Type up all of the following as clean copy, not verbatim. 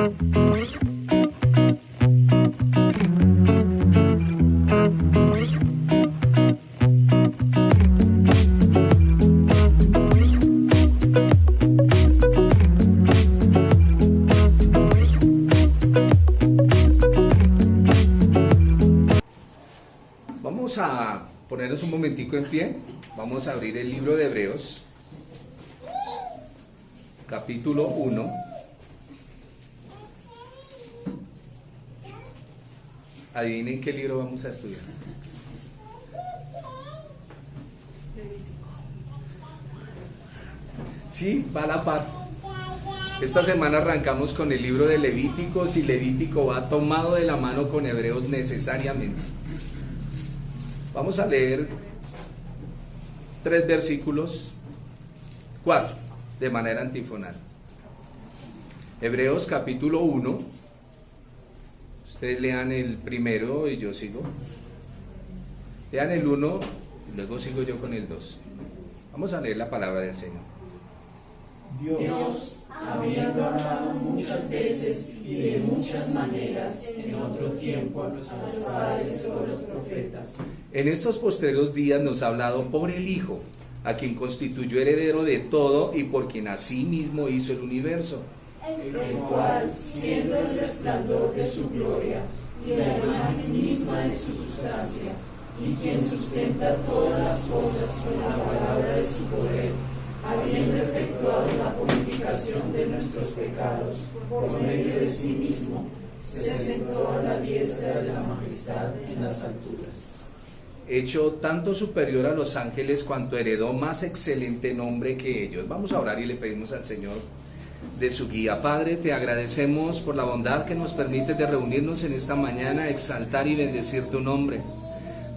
Vamos a ponernos un momentico en pie. Vamos a abrir el libro de Hebreos, capítulo 1. Adivinen qué libro vamos a estudiar. Sí, va a la par. Esta semana arrancamos con el libro de Levíticos y Levítico va tomado de la mano con Hebreos necesariamente. Vamos a leer 3 versículos, 4, de manera antifonal. Hebreos capítulo 1. Ustedes lean el primero y yo sigo. Lean el 1 y luego sigo yo con el 2. Vamos a leer la palabra del Señor. Dios, habiendo hablado muchas veces y de muchas maneras en otro tiempo a los padres por los profetas, En estos postreros días nos ha hablado por el Hijo, a quien constituyó heredero de todo y por quien asimismo hizo el universo. el cual, siendo el resplandor de su gloria y la imagen misma de su sustancia, y quien sustenta todas las cosas con la palabra de su poder, habiendo efectuado la purificación de nuestros pecados por medio de sí mismo, se sentó a la diestra de la majestad en las alturas. Hecho tanto superior a los ángeles cuanto heredó más excelente nombre que ellos. Vamos a orar y le pedimos al Señor de su guía. Padre, te agradecemos por la bondad que nos permites de reunirnos en esta mañana, exaltar y bendecir tu nombre.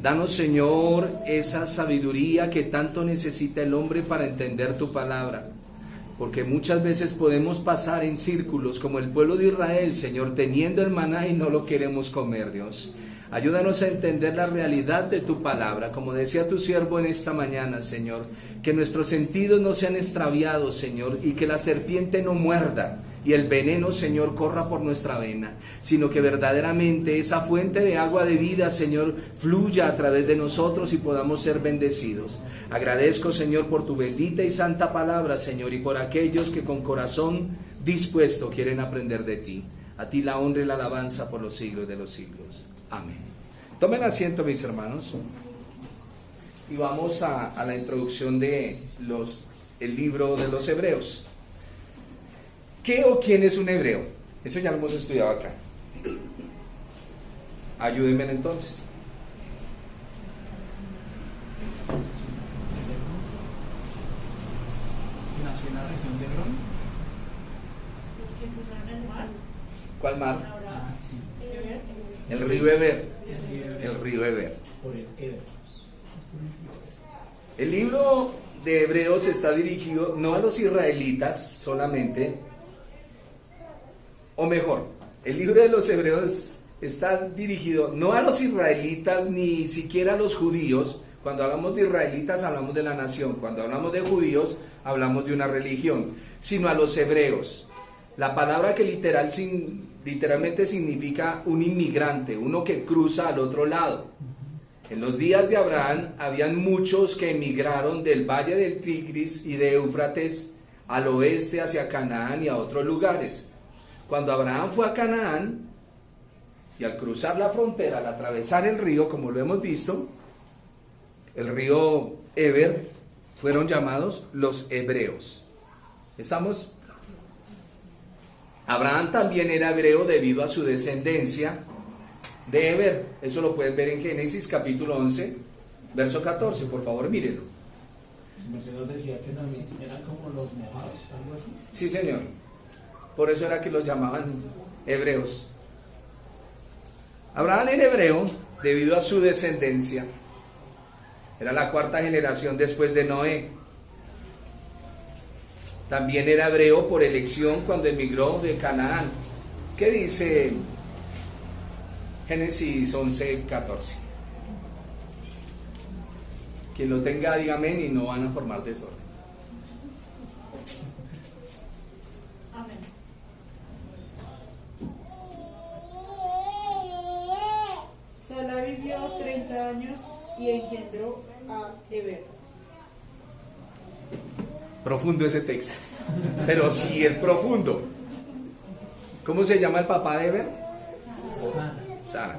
Danos, Señor, esa sabiduría que tanto necesita el hombre para entender tu palabra, porque muchas veces podemos pasar en círculos como el pueblo de Israel, Señor, teniendo el maná y no lo queremos comer, Dios. Ayúdanos a entender la realidad de tu palabra, como decía tu siervo en esta mañana, Señor, que nuestros sentidos no sean extraviados, Señor, y que la serpiente no muerda y el veneno, Señor, corra por nuestra vena, sino que verdaderamente esa fuente de agua de vida, Señor, fluya a través de nosotros y podamos ser bendecidos. Agradezco, Señor, por tu bendita y santa palabra, Señor, y por aquellos que con corazón dispuesto quieren aprender de ti. A ti la honra y la alabanza por los siglos de los siglos. Amén. Tomen asiento, mis hermanos, y vamos a la introducción de el libro de los Hebreos. ¿Qué o quién es un hebreo? Eso ya lo hemos estudiado acá. Ayúdenme entonces. Nació en la región de Hebrón. Los que cruzaron el mar. ¿Cuál mar? Ah, sí. El río Eber. El río Eber. Por el Eber. El libro de Hebreos está dirigido no a los israelitas solamente, o mejor, el libro de los Hebreos está dirigido no a los israelitas ni siquiera a los judíos. Cuando hablamos de israelitas hablamos de la nación, cuando hablamos de judíos hablamos de una religión, sino a los hebreos. La palabra que literalmente significa un inmigrante, uno que cruza al otro lado. En los días de Abraham habían muchos que emigraron del valle del Tigris y de Éufrates al oeste hacia Canaán y a otros lugares. Cuando Abraham fue a Canaán y al cruzar la frontera, al atravesar el río, como lo hemos visto, el río Eber, fueron llamados los hebreos. ¿Estamos? Abraham también era hebreo debido a su descendencia de Eber. Eso lo pueden ver en Génesis capítulo 11, verso 14. Por favor, mírenlo. Mercedes decía que también eran como los mojados, algo así. Sí, señor. Por eso era que los llamaban hebreos. Abraham era hebreo debido a su descendencia. Era la 4ª generación después de Noé. También era hebreo por elección cuando emigró de Canaán. ¿Qué dice Génesis 11, 14? Quien lo tenga, dígame, y no van a formar desorden. Amén. 30 años y engendró a Heber. Profundo ese texto, pero sí es profundo. ¿Cómo se llama el papá de Heber? Sara.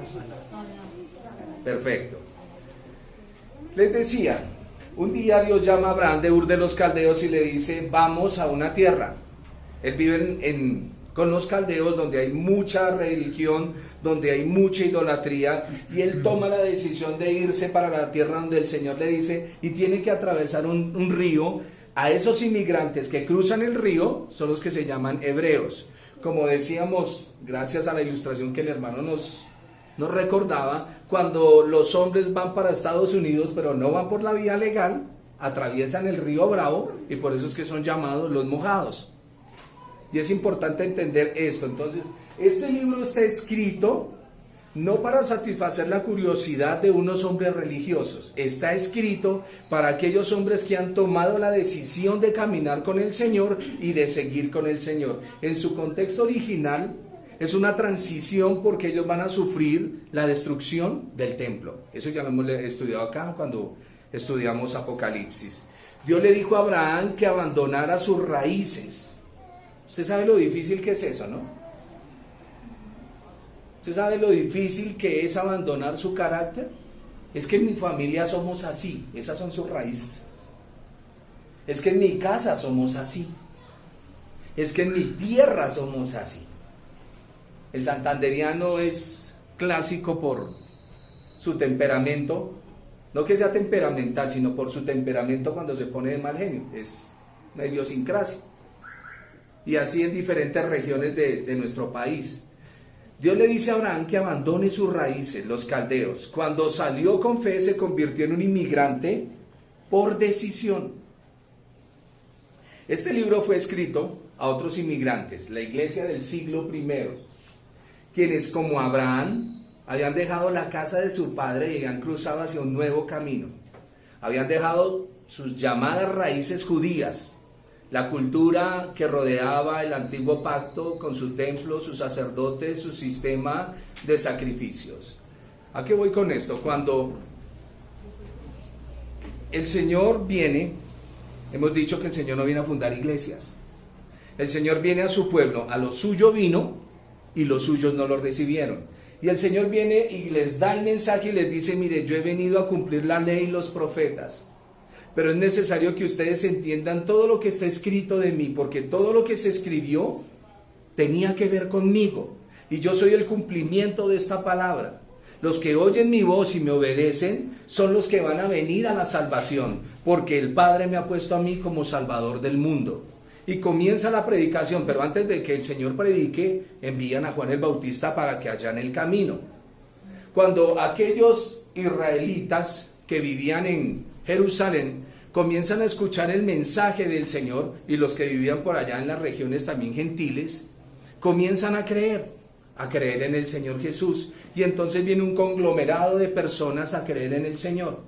Perfecto. Les decía, un día Dios llama a Abraham de Ur de los Caldeos y le dice, vamos a una tierra. Él vive con los caldeos donde hay mucha religión, donde hay mucha idolatría, y él toma la decisión de irse para la tierra donde el Señor le dice, y tiene que atravesar un río. A esos inmigrantes que cruzan el río son los que se llaman hebreos. Como decíamos, gracias a la ilustración que el hermano nos recordaba, cuando los hombres van para Estados Unidos pero no van por la vía legal, atraviesan el río Bravo, y por eso es que son llamados los mojados. Y es importante entender esto. Entonces, este libro está escrito no para satisfacer la curiosidad de unos hombres religiosos, está escrito para aquellos hombres que han tomado la decisión de caminar con el Señor y de seguir con el Señor. En su contexto original es una transición porque ellos van a sufrir la destrucción del templo. Eso ya lo hemos estudiado acá cuando estudiamos Apocalipsis. Dios le dijo a Abraham que abandonara sus raíces. Usted sabe lo difícil que es eso, ¿no? ¿Usted sabe lo difícil que es abandonar su carácter? Es que en mi familia somos así, esas son sus raíces. Es que en mi casa somos así. Es que en mi tierra somos así. El santanderiano es clásico por su temperamento, no que sea temperamental, sino por su temperamento cuando se pone de mal genio, es una idiosincrasia. Y así en diferentes regiones de nuestro país. Dios le dice a Abraham que abandone sus raíces, los caldeos. Cuando salió con fe se convirtió en un inmigrante por decisión. Este libro fue escrito a otros inmigrantes, la iglesia del siglo I, quienes como Abraham habían dejado la casa de su padre y habían cruzado hacia un nuevo camino. Habían dejado sus llamadas raíces judías, la cultura que rodeaba el antiguo pacto con su templo, sus sacerdotes, su sistema de sacrificios. ¿A qué voy con esto? Cuando el Señor viene, hemos dicho que el Señor no viene a fundar iglesias. El Señor viene a su pueblo, a lo suyo vino y los suyos no lo recibieron. Y el Señor viene y les da el mensaje y les dice, mire, yo he venido a cumplir la ley y los profetas. Pero es necesario que ustedes entiendan todo lo que está escrito de mí, porque todo lo que se escribió tenía que ver conmigo, y yo soy el cumplimiento de esta palabra. Los que oyen mi voz y me obedecen son los que van a venir a la salvación, porque el Padre me ha puesto a mí como Salvador del mundo. Y comienza la predicación, pero antes de que el Señor predique, envían a Juan el Bautista para que allane el camino. Cuando aquellos israelitas que vivían en Jerusalén comienzan a escuchar el mensaje del Señor, y los que vivían por allá en las regiones también gentiles comienzan a creer en el Señor Jesús, y entonces viene un conglomerado de personas a creer en el Señor.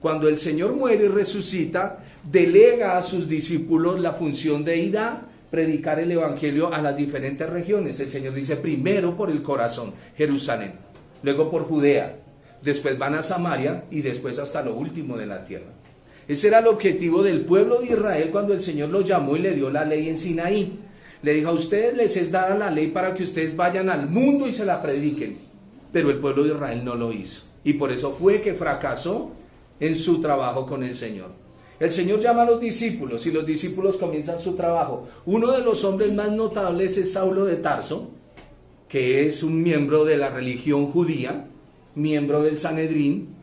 Cuando el Señor muere y resucita, delega a sus discípulos la función de ir a predicar el evangelio a las diferentes regiones. El Señor dice primero por el corazón, Jerusalén, luego por Judea, después van a Samaria y después hasta lo último de la tierra. Ese era el objetivo del pueblo de Israel cuando el Señor lo llamó y le dio la ley en Sinaí. Le dijo, a ustedes les es dada la ley para que ustedes vayan al mundo y se la prediquen. Pero el pueblo de Israel no lo hizo. Y por eso fue que fracasó en su trabajo con el Señor. El Señor llama a los discípulos y los discípulos comienzan su trabajo. Uno de los hombres más notables es Saulo de Tarso, que es un miembro de la religión judía, miembro del Sanedrín,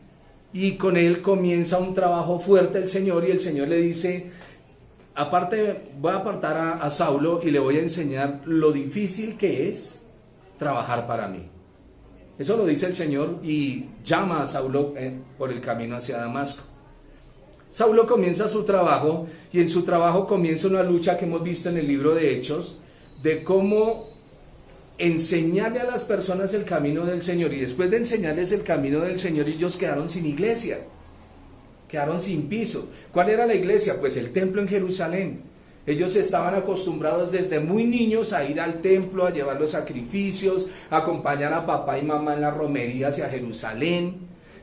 y con él comienza un trabajo fuerte el Señor, y el Señor le dice, voy a apartar a Saulo y le voy a enseñar lo difícil que es trabajar para mí. Eso lo dice el Señor y llama a Saulo por el camino hacia Damasco. Saulo comienza su trabajo, y en su trabajo comienza una lucha que hemos visto en el libro de Hechos, de cómo enseñarle a las personas el camino del Señor, y después de enseñarles el camino del Señor, ellos quedaron sin iglesia, quedaron sin piso. ¿Cuál era la iglesia? Pues el templo en Jerusalén. Ellos estaban acostumbrados desde muy niños a ir al templo, a llevar los sacrificios, a acompañar a papá y mamá en las romerías hacia Jerusalén.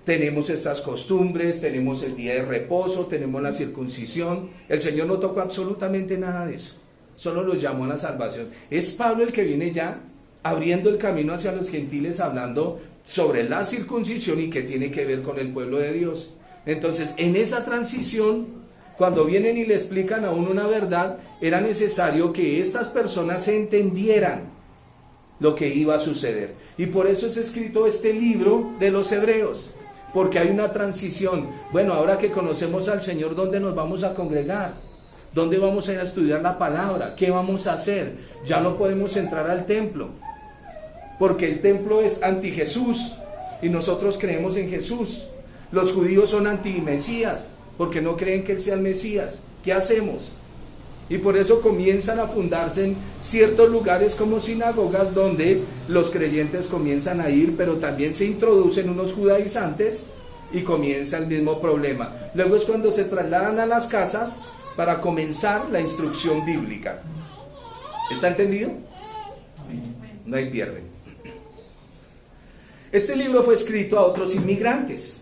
tenemos estas costumbres, tenemos el día de reposo, tenemos la circuncisión. El Señor no tocó absolutamente nada de eso, solo los llamó a la salvación. Es Pablo el que viene ya abriendo el camino hacia los gentiles, hablando sobre la circuncisión y que tiene que ver con el pueblo de Dios. Entonces, en esa transición, cuando vienen y le explican a uno una verdad, era necesario que estas personas entendieran lo que iba a suceder. Y por eso es escrito este libro de los Hebreos, porque hay una transición. Bueno, ahora que conocemos al Señor, ¿dónde nos vamos a congregar? ¿Dónde vamos a ir a estudiar la palabra? ¿Qué vamos a hacer? Ya no podemos entrar al templo, porque el templo es anti-Jesús y nosotros creemos en Jesús. Los judíos son anti-Mesías, porque no creen que Él sea el Mesías. ¿Qué hacemos? Y por eso comienzan a fundarse en ciertos lugares como sinagogas, donde los creyentes comienzan a ir, pero también se introducen unos judaizantes y comienza el mismo problema. Luego es cuando se trasladan a las casas para comenzar la instrucción bíblica. ¿Está entendido? No hay pierde. Este libro fue escrito a otros inmigrantes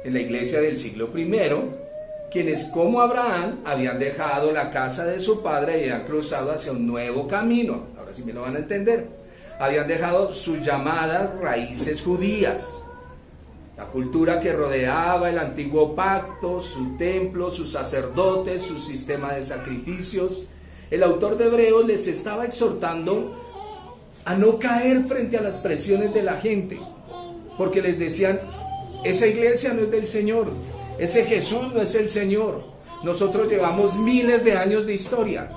en la iglesia del siglo I, quienes como Abraham habían dejado la casa de su padre y habían cruzado hacia un nuevo camino. Ahora sí me lo van a entender. Habían dejado sus llamadas raíces judías, la cultura que rodeaba el antiguo pacto, su templo, sus sacerdotes, su sistema de sacrificios. El autor de Hebreos les estaba exhortando a no caer frente a las presiones de la gente, porque les decían: esa iglesia no es del Señor, ese Jesús no es el Señor, nosotros llevamos miles de años de historia.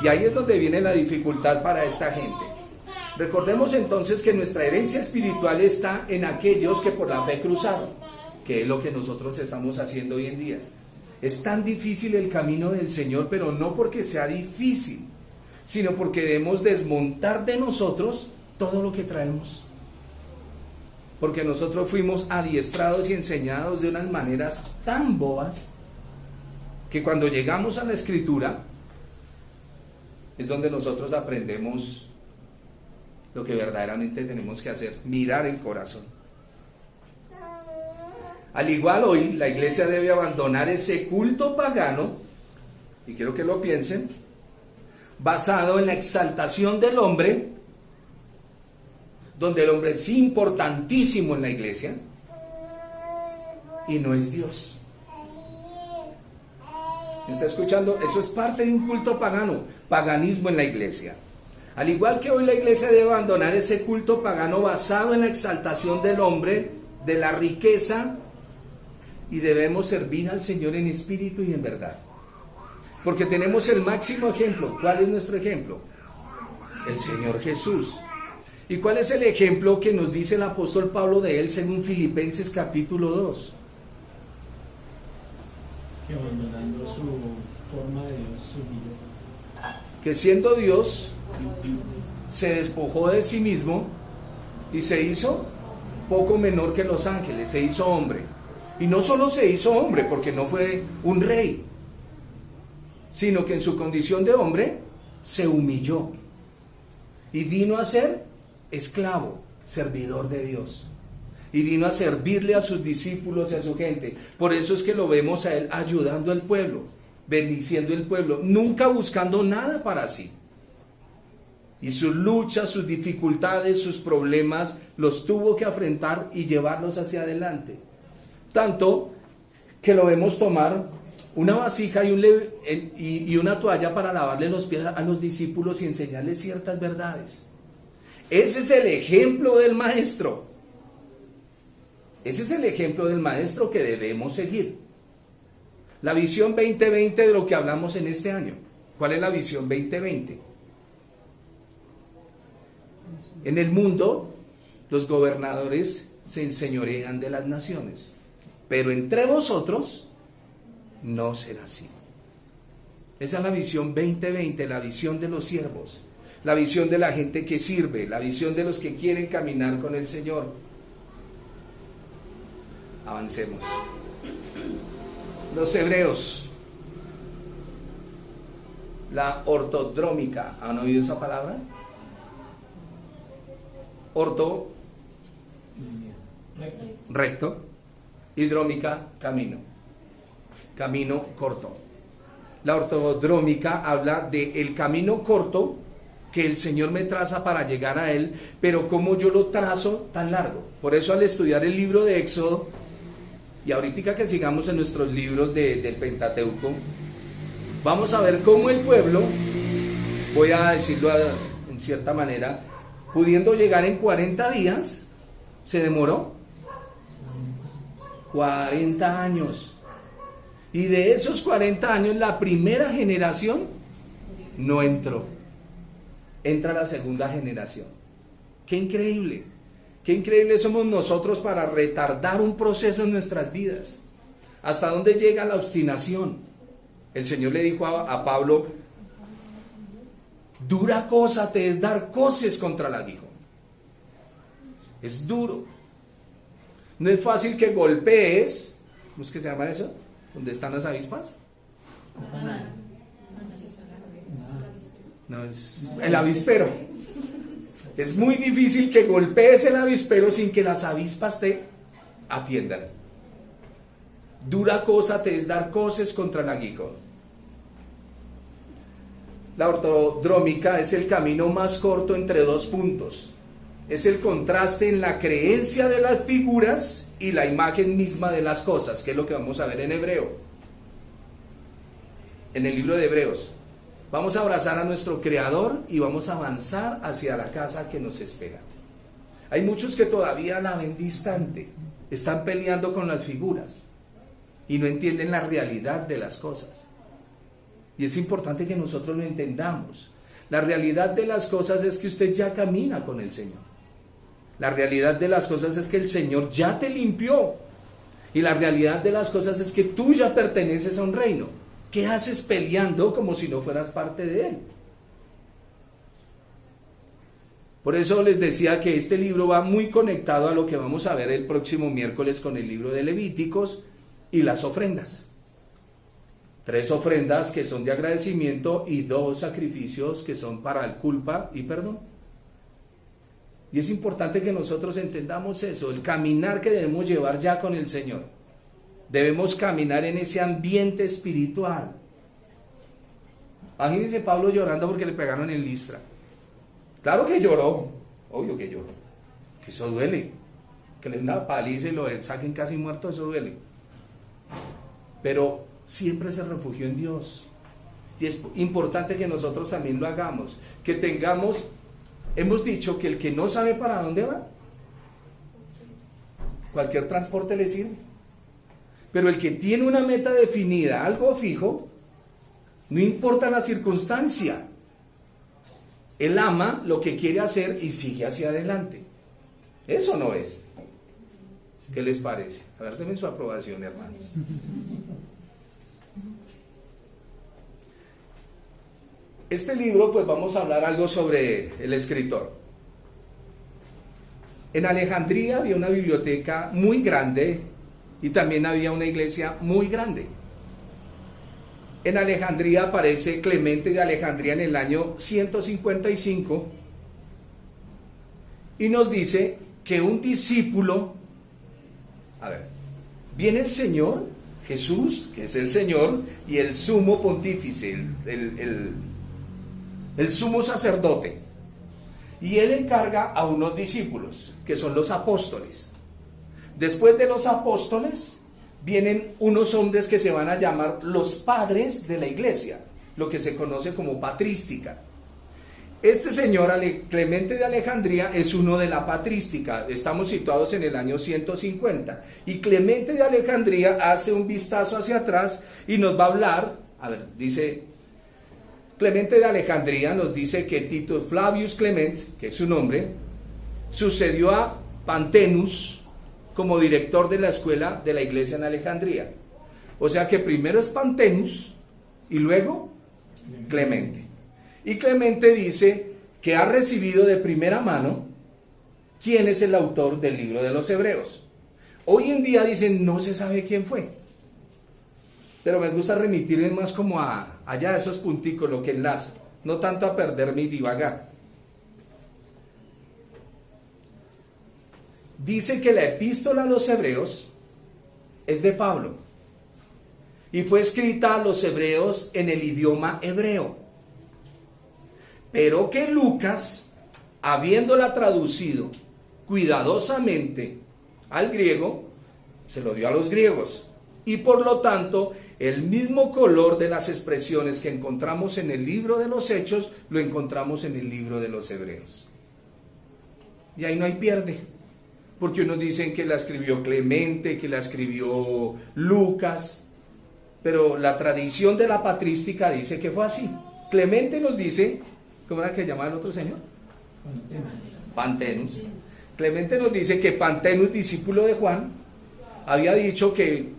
Y ahí es donde viene la dificultad para esta gente. Recordemos entonces que nuestra herencia espiritual está en aquellos que por la fe cruzaron, que es lo que nosotros estamos haciendo hoy en día. Es tan difícil el camino del Señor, pero no porque sea difícil, sino porque debemos desmontar de nosotros todo lo que traemos. Porque nosotros fuimos adiestrados y enseñados de unas maneras tan bobas, que cuando llegamos a la Escritura es donde nosotros aprendemos lo que verdaderamente tenemos que hacer: mirar el corazón. Al igual, hoy la iglesia debe abandonar ese culto pagano, y quiero que lo piensen, basado en la exaltación del hombre, donde el hombre es importantísimo en la iglesia y no es Dios. ¿Me está escuchando? Eso es parte de un culto pagano, paganismo en la iglesia. Al igual que hoy la iglesia debe abandonar ese culto pagano basado en la exaltación del hombre, de la riqueza, y debemos servir al Señor en espíritu y en verdad. Porque tenemos el máximo ejemplo. ¿Cuál es nuestro ejemplo? El Señor Jesús. ¿Y cuál es el ejemplo que nos dice el apóstol Pablo de Él según Filipenses capítulo 2? Que abandonando su forma de Dios, su vida. Que siendo Dios, se despojó de sí mismo y se hizo poco menor que los ángeles, se hizo hombre. Y no solo se hizo hombre, porque no fue un rey, sino que en su condición de hombre se humilló y vino a ser esclavo, servidor de Dios, y vino a servirle a sus discípulos y a su gente. Por eso es que lo vemos a Él ayudando al pueblo, bendiciendo el pueblo, nunca buscando nada para sí. Y sus luchas, sus dificultades, sus problemas los tuvo que afrontar y llevarlos hacia adelante. Tanto que lo vemos tomar una vasija y una toalla para lavarle los pies a los discípulos y enseñarles ciertas verdades. Ese es el ejemplo del maestro. Ese es el ejemplo del maestro que debemos seguir. La visión 2020 de lo que hablamos en este año. ¿Cuál es la visión 2020? En el mundo, los gobernadores se enseñorean de las naciones, pero entre vosotros no será así. Esa es la visión 2020, la visión de los siervos, la visión de la gente que sirve, la visión de los que quieren caminar con el Señor. Avancemos. Los hebreos, la ortodrómica, ¿han oído esa palabra? Orto, recto, y drómica, camino. Camino corto. La ortodrómica habla del camino corto que el Señor me traza para llegar a Él, pero cómo yo lo trazo tan largo. Por eso al estudiar el libro de Éxodo, y ahorita que sigamos en nuestros libros del Pentateuco, vamos a ver cómo el pueblo, voy a decirlo en cierta manera, pudiendo llegar en 40 días, se demoró 40 años. Y de esos 40 años, la primera generación no entró. Entra la segunda generación. ¡Qué increíble! ¡Qué increíble somos nosotros para retardar un proceso en nuestras vidas! ¿Hasta dónde llega la obstinación? El Señor le dijo a Pablo: dura cosa te es dar coces contra el aguijón. Es duro. No es fácil que golpees. ¿Cómo es que se llama eso? ¿Dónde están las avispas? No, es el avispero. Es muy difícil que golpees el avispero sin que las avispas te atiendan. Dura cosa te es dar coces contra el aguijón. La ortodrómica es el camino más corto entre dos puntos. Es el contraste en la creencia de las figuras y la imagen misma de las cosas, que es lo que vamos a ver en Hebreo. En el libro de Hebreos. Vamos a abrazar a nuestro Creador y vamos a avanzar hacia la casa que nos espera. Hay muchos que todavía la ven distante, están peleando con las figuras y no entienden la realidad de las cosas. Y es importante que nosotros lo entendamos. La realidad de las cosas es que usted ya camina con el Señor. La realidad de las cosas es que el Señor ya te limpió. Y la realidad de las cosas es que tú ya perteneces a un reino. ¿Qué haces peleando como si no fueras parte de él? Por eso les decía que este libro va muy conectado a lo que vamos a ver el próximo miércoles con el libro de Levíticos y las ofrendas. 3 ofrendas que son de agradecimiento y 2 sacrificios que son para el culpa y perdón. Y es importante que nosotros entendamos eso, el caminar que debemos llevar ya con el Señor. Debemos caminar en ese ambiente espiritual. Imagínense Pablo llorando porque le pegaron en Listra. Claro que lloró, obvio que lloró, que eso duele. Que le den una paliza y lo saquen casi muerto, eso duele. Pero siempre se refugió en Dios. Y es importante que nosotros también lo hagamos. Que tengamos, hemos dicho que el que no sabe para dónde va, cualquier transporte le sirve. Pero el que tiene una meta definida, algo fijo, no importa la circunstancia, él ama lo que quiere hacer y sigue hacia adelante. Eso no es. ¿Qué les parece? A ver, denme su aprobación, hermanos. Este libro, pues vamos a hablar algo sobre el escritor. En Alejandría había una biblioteca muy grande y también había una iglesia muy grande. En Alejandría aparece Clemente de Alejandría en el año 155 y nos dice que un discípulo, viene el Señor, Jesús, que es el Señor, y el sumo pontífice, el sumo sacerdote, y él encarga a unos discípulos, que son los apóstoles. Después de los apóstoles, vienen unos hombres que se van a llamar los padres de la iglesia, lo que se conoce como patrística. Este señor Clemente de Alejandría es uno de la patrística. Estamos situados en el año 150 y Clemente de Alejandría hace un vistazo hacia atrás y nos va a hablar, dice Clemente de Alejandría, nos dice que Tito Flavius Clement, que es su nombre, sucedió a Pantenus como director de la escuela de la iglesia en Alejandría. O sea que primero es Pantenus y luego Clemente. Y Clemente dice que ha recibido de primera mano quién es el autor del libro de los Hebreos. Hoy en día dicen no se sabe quién fue, pero me gusta remitirme más como allá a esos punticos, lo que enlaza, no tanto a perderme y divagar. dice que la epístola a los hebreos es de Pablo y fue escrita a los hebreos en el idioma hebreo, pero que Lucas, habiéndola traducido cuidadosamente al griego, se lo dio a los griegos, y por lo tanto el mismo color de las expresiones que encontramos en el libro de los Hechos lo encontramos en el libro de los Hebreos. Y ahí no hay pierde, porque unos dicen que la escribió Clemente, que la escribió Lucas, pero la tradición de la patrística dice que fue así. Clemente nos dice, ¿cómo era que llamaba el otro señor? Pantenus. Clemente nos dice que Pantenus, discípulo de Juan, había dicho que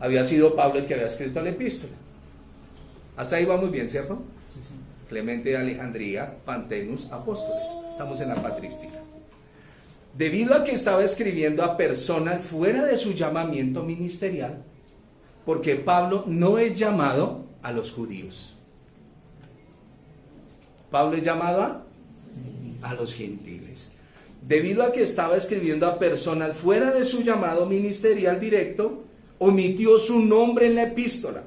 había sido Pablo el que había escrito la epístola. Hasta ahí vamos bien, ¿cierto? Sí, sí. Clemente de Alejandría, Pantenus, apóstoles. Estamos en la patrística. Debido a que estaba escribiendo a personas fuera de su llamamiento ministerial, porque Pablo no es llamado a los judíos. Pablo es llamado a los gentiles. Debido a que estaba escribiendo a personas fuera de su llamado ministerial directo, omitió su nombre en la epístola.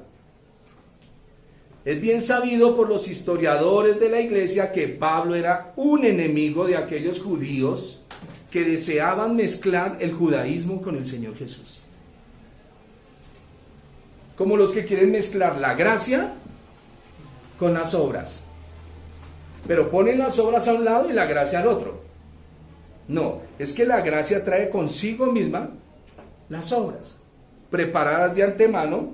Es bien sabido por los historiadores de la iglesia que Pablo era un enemigo de aquellos judíos que deseaban mezclar el judaísmo con el Señor Jesús. Como los que quieren mezclar la gracia con las obras. Pero ponen las obras a un lado y la gracia al otro. No, es que la gracia trae consigo misma las obras, preparadas de antemano.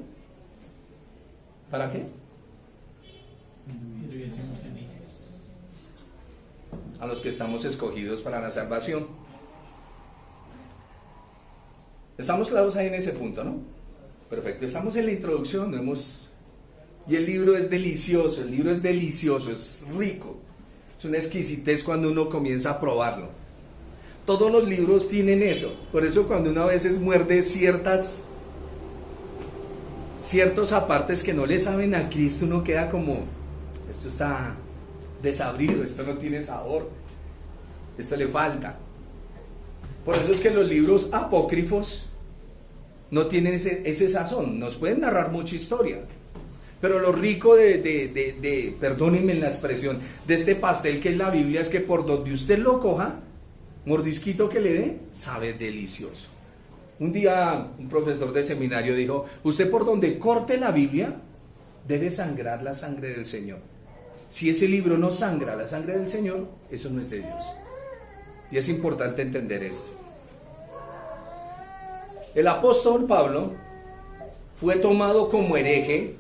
¿Para qué? Viviésemos en ellas. A los que estamos escogidos para la salvación. Estamos claros ahí en ese punto, ¿no? Perfecto, estamos en la introducción, ¿no? Y el libro es delicioso, es rico. Es una exquisitez cuando uno comienza a probarlo. Todos los libros tienen eso. Por eso cuando uno a veces muerde ciertos apartes que no le saben a Cristo, uno queda como, esto está desabrido, esto no tiene sabor, esto le falta. Por eso es que los libros apócrifos no tienen ese sazón. Nos pueden narrar mucha historia, pero lo rico perdónenme la expresión, de este pastel que es la Biblia, es que por donde usted lo coja, mordisquito que le dé, sabe delicioso. Un día un profesor de seminario dijo, usted por donde corte la Biblia, debe sangrar la sangre del Señor. Si ese libro no sangra la sangre del Señor, eso no es de Dios. Y es importante entender esto. El apóstol Pablo fue tomado como hereje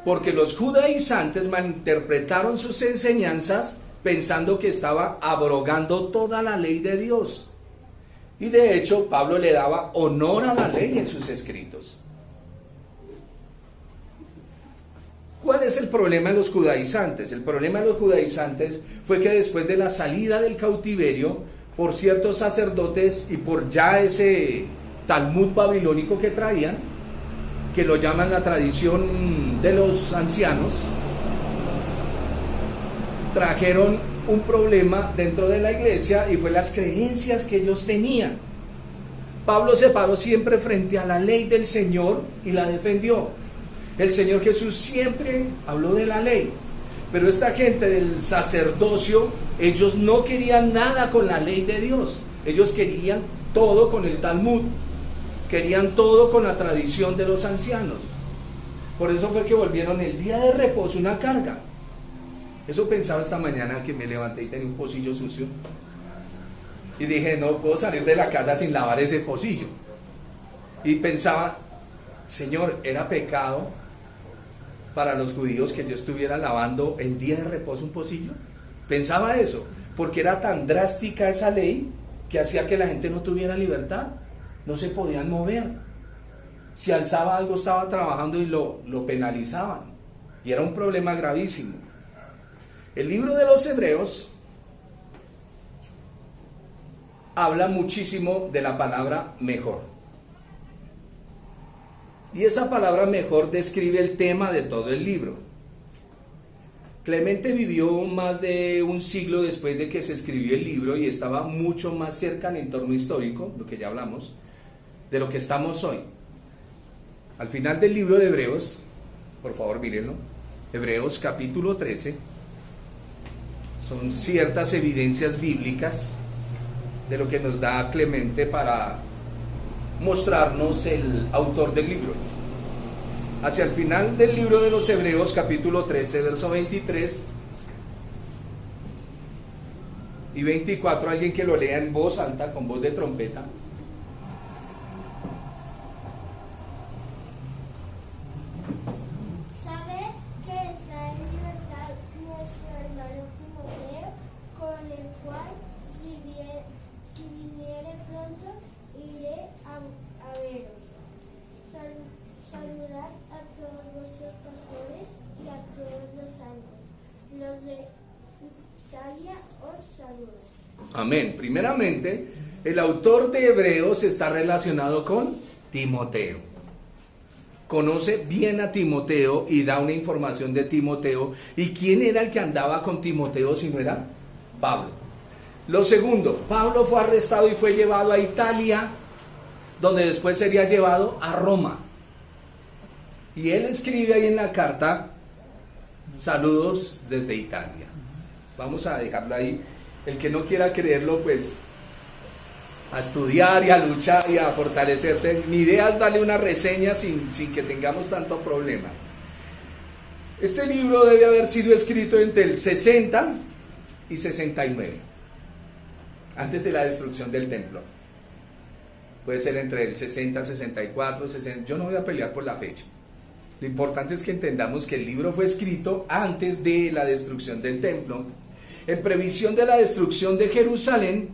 porque los judaizantes malinterpretaron sus enseñanzas pensando que estaba abrogando toda la ley de Dios. Y de hecho, Pablo le daba honor a la ley en sus escritos. ¿Cuál es el problema de los judaizantes? El problema de los judaizantes fue que después de la salida del cautiverio, por ciertos sacerdotes y por ya ese Talmud babilónico que traían, que lo llaman la tradición de los ancianos, trajeron un problema dentro de la iglesia y fue las creencias que ellos tenían. Pablo se paró siempre frente a la ley del Señor y la defendió. El Señor Jesús siempre habló de la ley, pero esta gente del sacerdocio, ellos no querían nada con la ley de Dios, ellos querían todo con el Talmud, querían todo con la tradición de los ancianos. Por eso fue que volvieron el día de reposo una carga. Eso pensaba esta mañana que me levanté y tenía un pocillo sucio. Y dije, no puedo salir de la casa sin lavar ese pocillo. Y pensaba, Señor, ¿era pecado para los judíos que yo estuviera lavando el día de reposo un pocillo? Pensaba eso, porque era tan drástica esa ley que hacía que la gente no tuviera libertad. No se podían mover. Si alzaba algo, estaba trabajando y lo penalizaban. Y era un problema gravísimo. El libro de los Hebreos habla muchísimo de la palabra mejor. Y esa palabra mejor describe el tema de todo el libro. Clemente vivió más de un siglo después de que se escribió el libro y estaba mucho más cerca en el entorno histórico, lo que ya hablamos, de lo que estamos hoy. Al final del libro de Hebreos, por favor mírenlo, Hebreos capítulo 13, son ciertas evidencias bíblicas de lo que nos da Clemente para mostrarnos el autor del libro. Hacia el final del libro de los Hebreos, capítulo 13, verso 23 y 24, alguien que lo lea en voz alta, con voz de trompeta. Saber que está en libertad nuestro hermano Timoteo, con el cual, si viniere pronto, iré a veros. Saludar a todos vuestros pastores y a todos los santos. Los de Italia os saludan. Amén. Primeramente, el autor de Hebreos está relacionado con Timoteo. Conoce bien a Timoteo y da una información de Timoteo. ¿Y quién era el que andaba con Timoteo si no era Pablo? Lo segundo, Pablo fue arrestado y fue llevado a Italia, donde después sería llevado a Roma. Y él escribe ahí en la carta, saludos desde Italia. Vamos a dejarlo ahí. El que no quiera creerlo, pues a estudiar y a luchar y a fortalecerse. Mi idea es darle una reseña sin que tengamos tanto problema. Este libro debe haber sido escrito entre el 60 y 69, antes de la destrucción del templo. Puede ser entre el 60, 64, 60. Yo no voy a pelear por la fecha. Lo importante es que entendamos que el libro fue escrito antes de la destrucción del templo, en previsión de la destrucción de Jerusalén,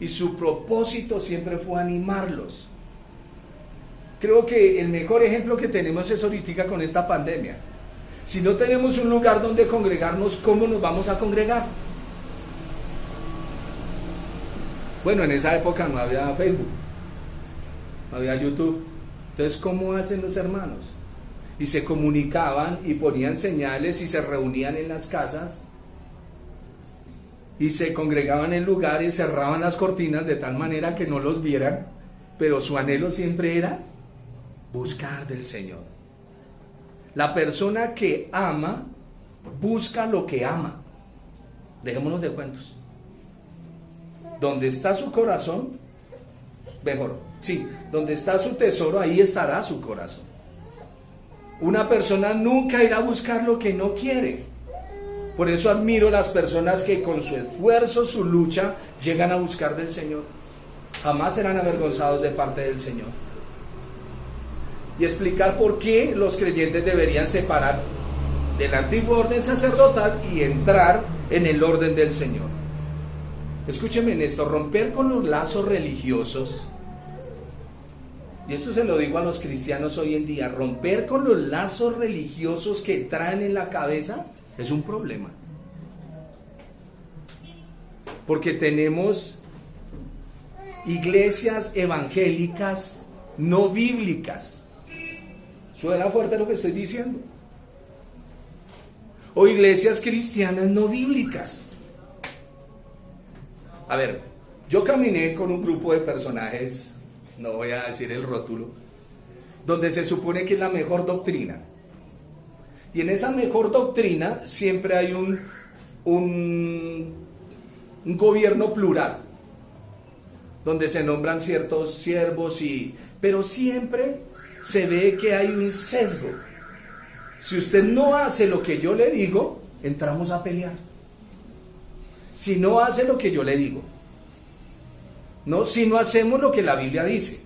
y su propósito siempre fue animarlos. Creo que el mejor ejemplo que tenemos es ahorita con esta pandemia. Si no tenemos un lugar donde congregarnos, ¿cómo nos vamos a congregar? Bueno, en esa época no había Facebook, no había YouTube. Entonces, ¿cómo hacen los hermanos? Y se comunicaban y ponían señales y se reunían en las casas y se congregaban en lugares, cerraban las cortinas de tal manera que no los vieran, pero su anhelo siempre era buscar del Señor. La persona que ama busca lo que ama. Dejémonos de cuentos. Donde está su corazón, mejor, sí, donde está su tesoro, ahí estará su corazón. Una persona nunca irá a buscar lo que no quiere. Por eso admiro las personas que con su esfuerzo, su lucha, llegan a buscar del Señor. Jamás serán avergonzados de parte del Señor. Y explicar por qué los creyentes deberían separar del antiguo orden sacerdotal y entrar en el orden del Señor. Escúcheme en esto, romper con los lazos religiosos, y esto se lo digo a los cristianos hoy en día, romper con los lazos religiosos que traen en la cabeza es un problema. Porque tenemos iglesias evangélicas no bíblicas. ¿Suena fuerte lo que estoy diciendo? O iglesias cristianas no bíblicas. A ver, yo caminé con un grupo de personajes, no voy a decir el rótulo, donde se supone que es la mejor doctrina. Y en esa mejor doctrina siempre hay un gobierno plural, donde se nombran ciertos siervos, pero siempre se ve que hay un sesgo. Si usted no hace lo que yo le digo, entramos a pelear. Si no hace lo que yo le digo, no, si no hacemos lo que la Biblia dice.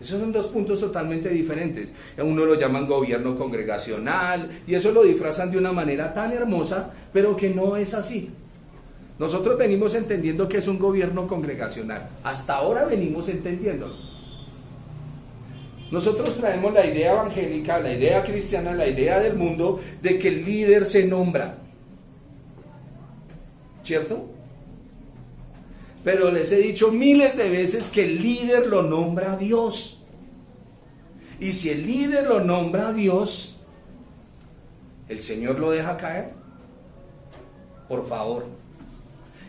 Esos son dos puntos totalmente diferentes. A uno lo llaman gobierno congregacional y eso lo disfrazan de una manera tan hermosa, pero que no es así. Nosotros venimos entendiendo que es un gobierno congregacional. Hasta ahora venimos entendiéndolo. Nosotros traemos la idea evangélica, la idea cristiana, la idea del mundo de que el líder se nombra. ¿Cierto? Pero les he dicho miles de veces que el líder lo nombra a Dios. Y si el líder lo nombra a Dios, ¿El Señor lo deja caer? Por favor.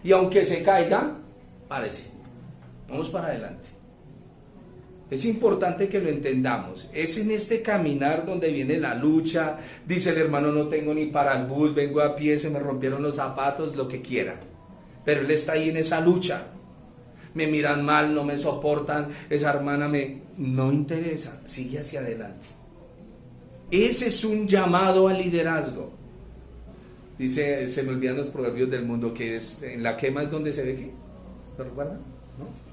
Y aunque se caiga, párese. Vamos para adelante. Es importante que lo entendamos. Es en este caminar donde viene la lucha. Dice el hermano, no tengo ni para el bus, vengo a pie, se me rompieron los zapatos, lo que quiera. Pero él está ahí en esa lucha. Me miran mal, no me soportan, esa hermana no interesa, sigue hacia adelante. Ese es un llamado al liderazgo. Dice, se me olvidan los proverbios del mundo, que es en la quema es donde se ve que, ¿lo recuerdan? ¿No?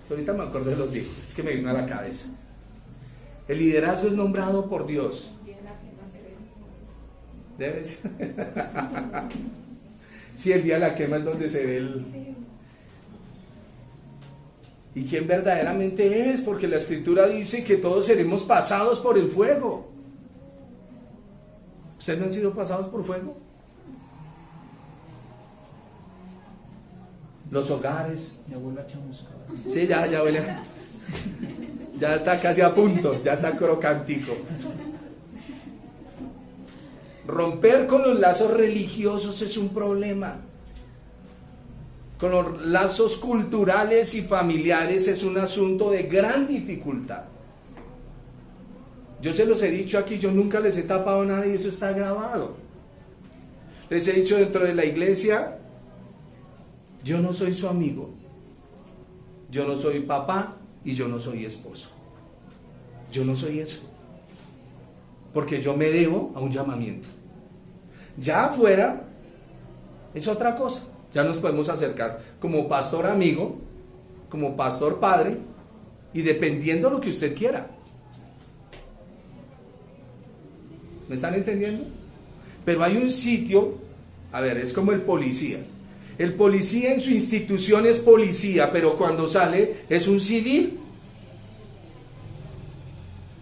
Ahorita me acuerdo de los dichos, es que me vino a la cabeza. El liderazgo es nombrado por Dios. Debe ser. Sí, el día de la quema es donde se ve el... ¿Y quién verdaderamente es? Porque la Escritura dice que todos seremos pasados por el fuego. ¿Ustedes no han sido pasados por fuego? Los hogares. Mi abuela chamuscada. Sí, ya huele. Ya está casi a punto, ya está crocantico. Romper con los lazos religiosos es un problema. Con los lazos culturales y familiares es un asunto de gran dificultad. Yo se los he dicho aquí, yo nunca les he tapado nada y eso está grabado. Les he dicho dentro de la iglesia, yo no soy su amigo, yo no soy papá y yo no soy esposo. Yo no soy eso. Porque yo me debo a un llamamiento. Ya afuera es otra cosa. Ya nos podemos acercar como pastor amigo, como pastor padre, y dependiendo de lo que usted quiera. ¿Me están entendiendo? Pero hay un sitio, a ver, es como el policía. El policía en su institución es policía, pero cuando sale es un civil.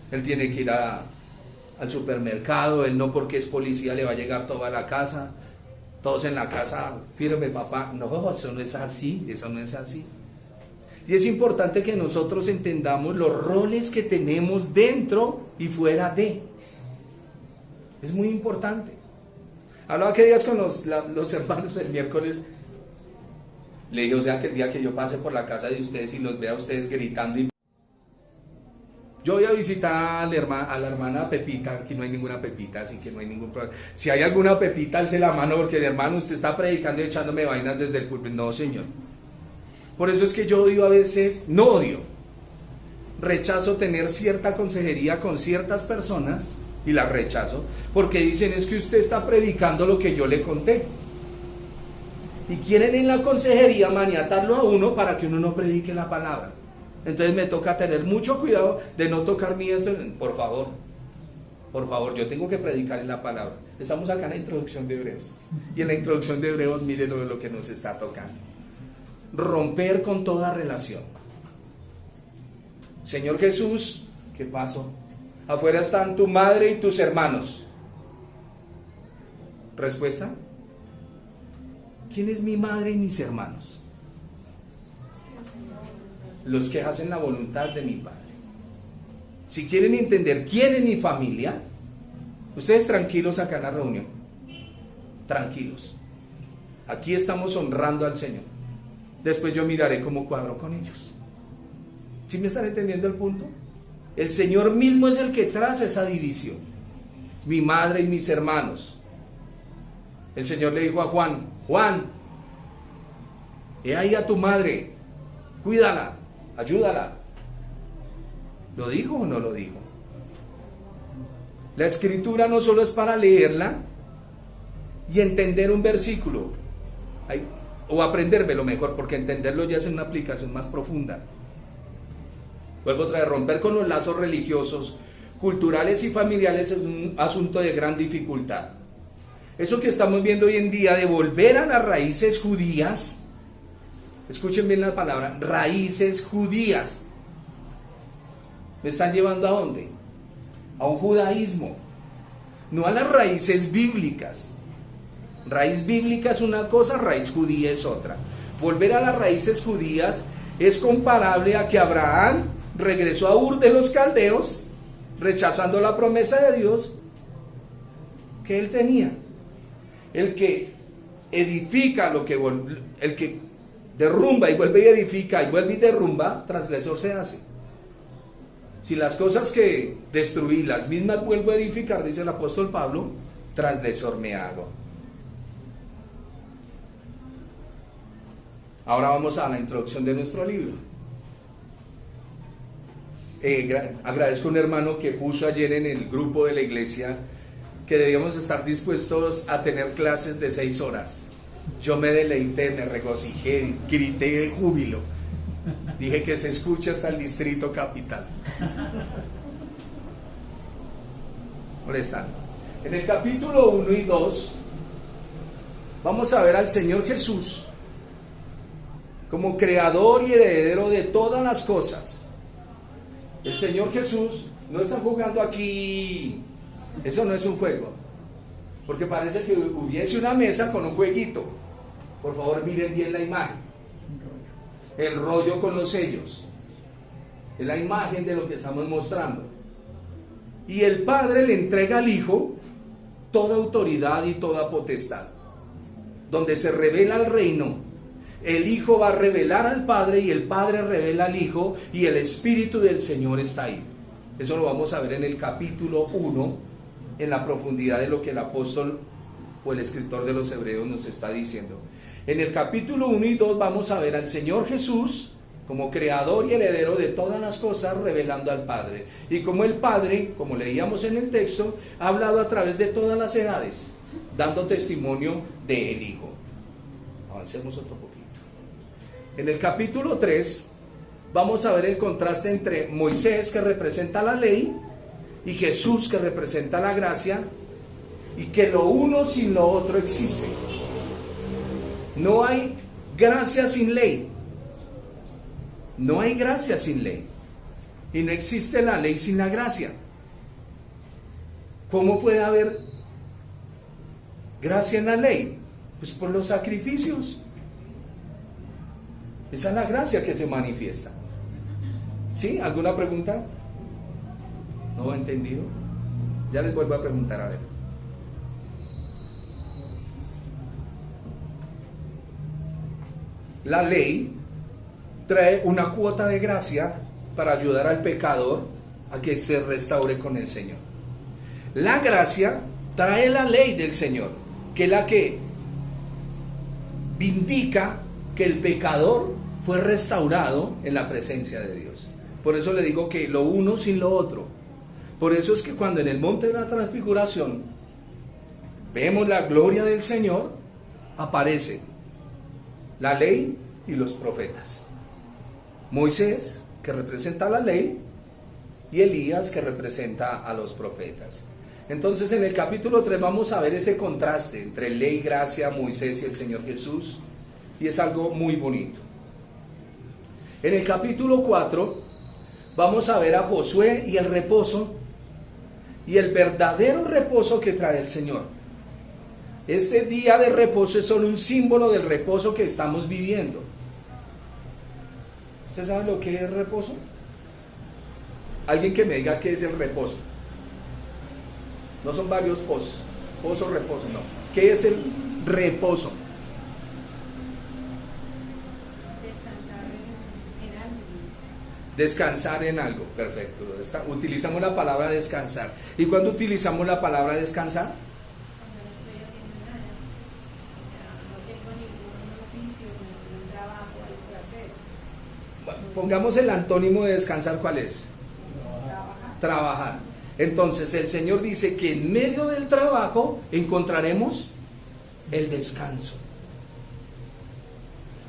Él tiene que ir al supermercado, él no porque es policía le va a llegar todo a la casa. Todos en la casa, fírame papá. No, eso no es así, eso no es así. Y es importante que nosotros entendamos los roles que tenemos dentro y fuera de. Es muy importante. Hablaba que días con los hermanos el miércoles. Le dije, o sea que el día que yo pase por la casa de ustedes y los vea a ustedes gritando y... Yo voy a visitar a la hermana Pepita, aquí no hay ninguna Pepita, así que no hay ningún problema. Si hay alguna Pepita, alce la mano, porque de hermano usted está predicando y echándome vainas desde el púlpito. No, señor. Por eso es que yo odio a veces, no odio, rechazo tener cierta consejería con ciertas personas, y la rechazo, porque dicen es que usted está predicando lo que yo le conté. Y quieren en la consejería maniatarlo a uno para que uno no predique la palabra. Entonces me toca tener mucho cuidado de no tocar mi esto. Por favor, yo tengo que predicar en la palabra. Estamos acá en la introducción de Hebreos. Y en la introducción de Hebreos, miren lo que nos está tocando. Romper con toda relación. Señor Jesús, ¿qué pasó? Afuera están tu madre y tus hermanos. ¿Respuesta? ¿Quién es mi madre y mis hermanos? Los que hacen la voluntad de mi Padre. Si quieren entender quién es mi familia, ustedes tranquilos acá en la reunión. Tranquilos. Aquí estamos honrando al Señor. Después yo miraré cómo cuadro con ellos. ¿Sí me están entendiendo el punto? El Señor mismo es el que traza esa división. Mi madre y mis hermanos. El Señor le dijo a Juan, Juan, he ahí a tu madre, cuídala, ayúdala. ¿Lo dijo o no lo dijo? La Escritura no solo es para leerla y entender un versículo, o aprendérmelo mejor, porque entenderlo ya es una aplicación más profunda. Vuelvo otra vez, romper con los lazos religiosos, culturales y familiares es un asunto de gran dificultad. Eso que estamos viendo hoy en día de volver a las raíces judías, escuchen bien la palabra, raíces judías, ¿me están llevando a dónde? A un judaísmo, no a las raíces bíblicas. Raíz bíblica es una cosa, raíz judía es otra. Volver a las raíces judías es comparable a que Abraham regresó a Ur de los Caldeos, rechazando la promesa de Dios, que él tenía. El que edifica el que derrumba y vuelve y edifica y vuelve y derrumba, transgresor se hace. Si las cosas que destruí, las mismas vuelvo a edificar, dice el apóstol Pablo, transgresor me hago. Ahora vamos a la introducción de nuestro libro. Agradezco a un hermano que puso ayer en el grupo de la iglesia que debíamos estar dispuestos a tener clases de 6 horas. Yo me deleité, me regocijé, grité de júbilo. Dije que se escucha hasta el Distrito Capital. Molestando. En el capítulo 1 y 2 vamos a ver al Señor Jesús como creador y heredero de todas las cosas. El Señor Jesús no está jugando aquí. Eso no es un juego, porque parece que hubiese una mesa con un jueguito. Por favor, miren bien la imagen. El rollo con los sellos es la imagen de lo que estamos mostrando. Y el Padre le entrega al Hijo toda autoridad y toda potestad. Donde se revela el reino, el Hijo va a revelar al Padre y el Padre revela al Hijo, y el Espíritu del Señor está ahí. Eso lo vamos a ver en el capítulo 1, en la profundidad de lo que el apóstol o el escritor de los Hebreos nos está diciendo. En el capítulo 1 y 2 vamos a ver al Señor Jesús como creador y heredero de todas las cosas, revelando al Padre. Y como el Padre, como leíamos en el texto, ha hablado a través de todas las edades, dando testimonio del Hijo. Avancemos otro poquito. En el capítulo 3 vamos a ver el contraste entre Moisés, que representa la ley, y Jesús, que representa la gracia, y que lo uno sin lo otro existe. No hay gracia sin ley. No hay gracia sin ley. Y no existe la ley sin la gracia. ¿Cómo puede haber gracia en la ley? Pues por los sacrificios. Esa es la gracia que se manifiesta. ¿Sí? ¿Alguna pregunta? ¿No he entendido? Ya les vuelvo a preguntar, a ver. La ley trae una cuota de gracia para ayudar al pecador a que se restaure con el Señor. La gracia trae la ley del Señor, que es la que vindica que el pecador fue restaurado en la presencia de Dios. Por eso le digo que lo uno sin lo otro. Por eso es que cuando en el monte de la transfiguración vemos la gloria del Señor, aparece la ley y los profetas. Moisés, que representa la ley, y Elías, que representa a los profetas. Entonces en el capítulo 3 vamos a ver ese contraste entre ley, gracia, Moisés y el Señor Jesús, y es algo muy bonito. En el capítulo 4 vamos a ver a Josué y el reposo, y el verdadero reposo que trae el Señor. Este día de reposo es solo un símbolo del reposo que estamos viviendo. ¿Usted sabe lo que es reposo? Alguien que me diga qué es el reposo. No son varios pozos. Pozo, reposo, no. ¿Qué es el reposo? Descansar en algo, perfecto. Utilizamos la palabra descansar. ¿Y cuándo utilizamos la palabra descansar? Cuando no estoy haciendo nada. O sea, no tengo ningún oficio, ningún trabajo, algo que hacer. Bueno, pongamos el antónimo de descansar, ¿cuál es? Trabajar. Entonces el Señor dice que en medio del trabajo encontraremos el descanso.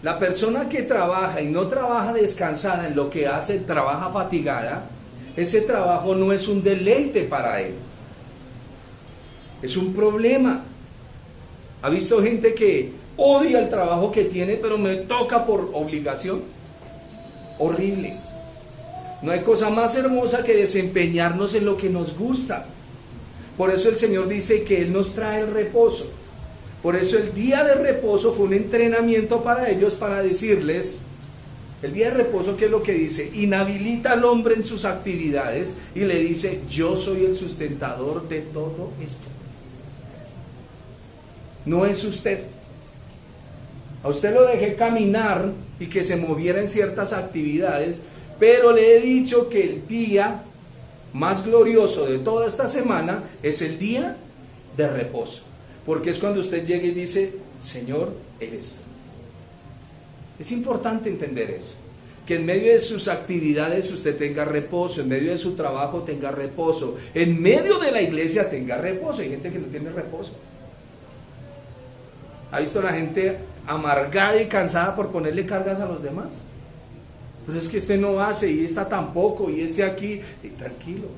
La persona que trabaja y no trabaja descansada en lo que hace, trabaja fatigada, ese trabajo no es un deleite para él. Es un problema. ¿Ha visto gente que odia el trabajo que tiene, pero me toca por obligación? Horrible. No hay cosa más hermosa que desempeñarnos en lo que nos gusta. Por eso el Señor dice que Él nos trae el reposo. Por eso el día de reposo fue un entrenamiento para ellos, para decirles, el día de reposo, ¿qué es lo que dice? Inhabilita al hombre en sus actividades y le dice, yo soy el sustentador de todo esto. no es usted. A usted lo dejé caminar y que se moviera en ciertas actividades, pero le he dicho que el día más glorioso de toda esta semana es el día de reposo, porque es cuando usted llega y dice, Señor, eres tú. Es importante entender eso, que en medio de sus actividades usted tenga reposo, en medio de su trabajo tenga reposo, en medio de la iglesia tenga reposo. Hay gente que no tiene reposo. ¿Ha visto la gente amargada y cansada por ponerle cargas a los demás? Pero es que este no hace, y esta tampoco, y este aquí, y tranquilo.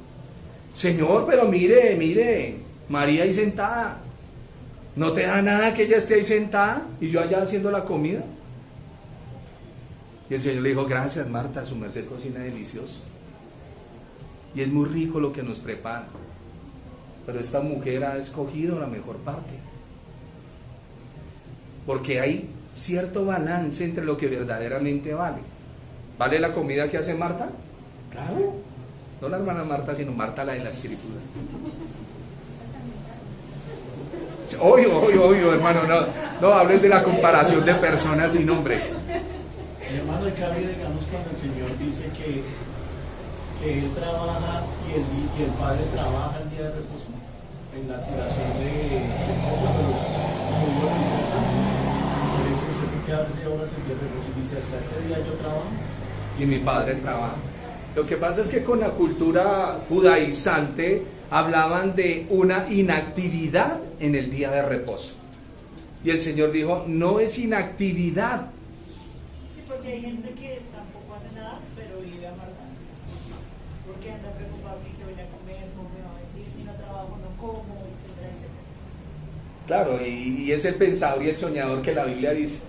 Señor, pero mire, María ahí sentada. ¿No te da nada que ella esté ahí sentada y yo allá haciendo la comida? Y el Señor le dijo, gracias Marta, su merced cocina delicioso. Y es muy rico lo que nos prepara. Pero esta mujer ha escogido la mejor parte. Porque hay cierto balance entre lo que verdaderamente vale. ¿Vale la comida que hace Marta? Claro. No la hermana Marta, sino Marta la de la escritura. Obvio, hermano, no hables de la comparación de personas y nombres. Mi hermano, y cabe, digamos, cuando el Señor dice que Él trabaja y el Padre trabaja el día de reposo, en la tiración de cuando los judíos dicen, ¿qué haces ahora el día de reposo? Y dice, hasta este día yo trabajo. Y mi Padre trabaja. Lo que pasa es que con la cultura judaizante hablaban de una inactividad en el día de reposo. Y el Señor dijo, no es inactividad. Sí, porque hay gente que tampoco hace nada, pero vive amargada. Porque anda preocupado que voy a comer, cómo me va a vestir, si no trabajo no como, etcétera, etcétera. Claro, y es el pensador y el soñador que la Biblia dice,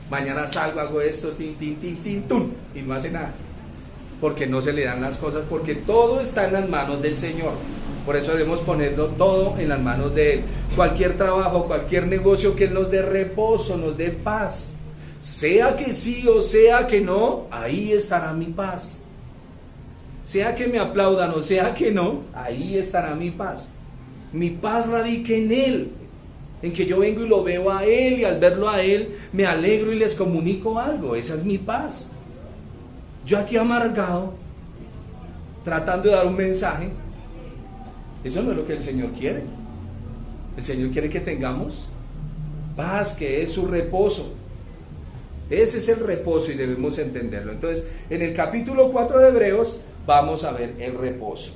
mañana salgo, hago esto, tin, tun, y no hace nada. Porque no se le dan las cosas, porque todo está en las manos del Señor. Por eso debemos ponerlo todo en las manos de Él. Cualquier trabajo, cualquier negocio que Él nos dé reposo, nos dé paz. Sea que sí o sea que no, ahí estará mi paz. Sea que me aplaudan o sea que no, ahí estará mi paz. Mi paz radica en Él, en que yo vengo y lo veo a Él, y al verlo a Él me alegro y les comunico algo. Esa es mi paz. Yo aquí amargado, tratando de dar un mensaje, eso no es lo que el Señor quiere. El Señor quiere que tengamos paz, que es su reposo. Ese es el reposo y debemos entenderlo. Entonces, en el capítulo 4 de Hebreos vamos a ver el reposo.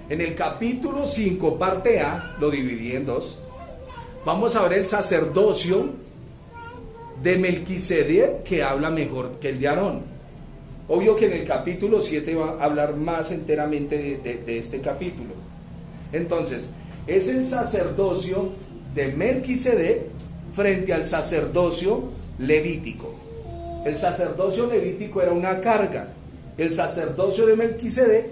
En el capítulo 5, parte A, lo dividí en dos. Vamos a ver el sacerdocio de Melquisedec, que habla mejor que el de Aarón. Obvio que en el capítulo 7 va a hablar más enteramente de este capítulo. Entonces, es el sacerdocio de Melquisedec frente al sacerdocio levítico. El sacerdocio levítico era una carga. El sacerdocio de Melquisedec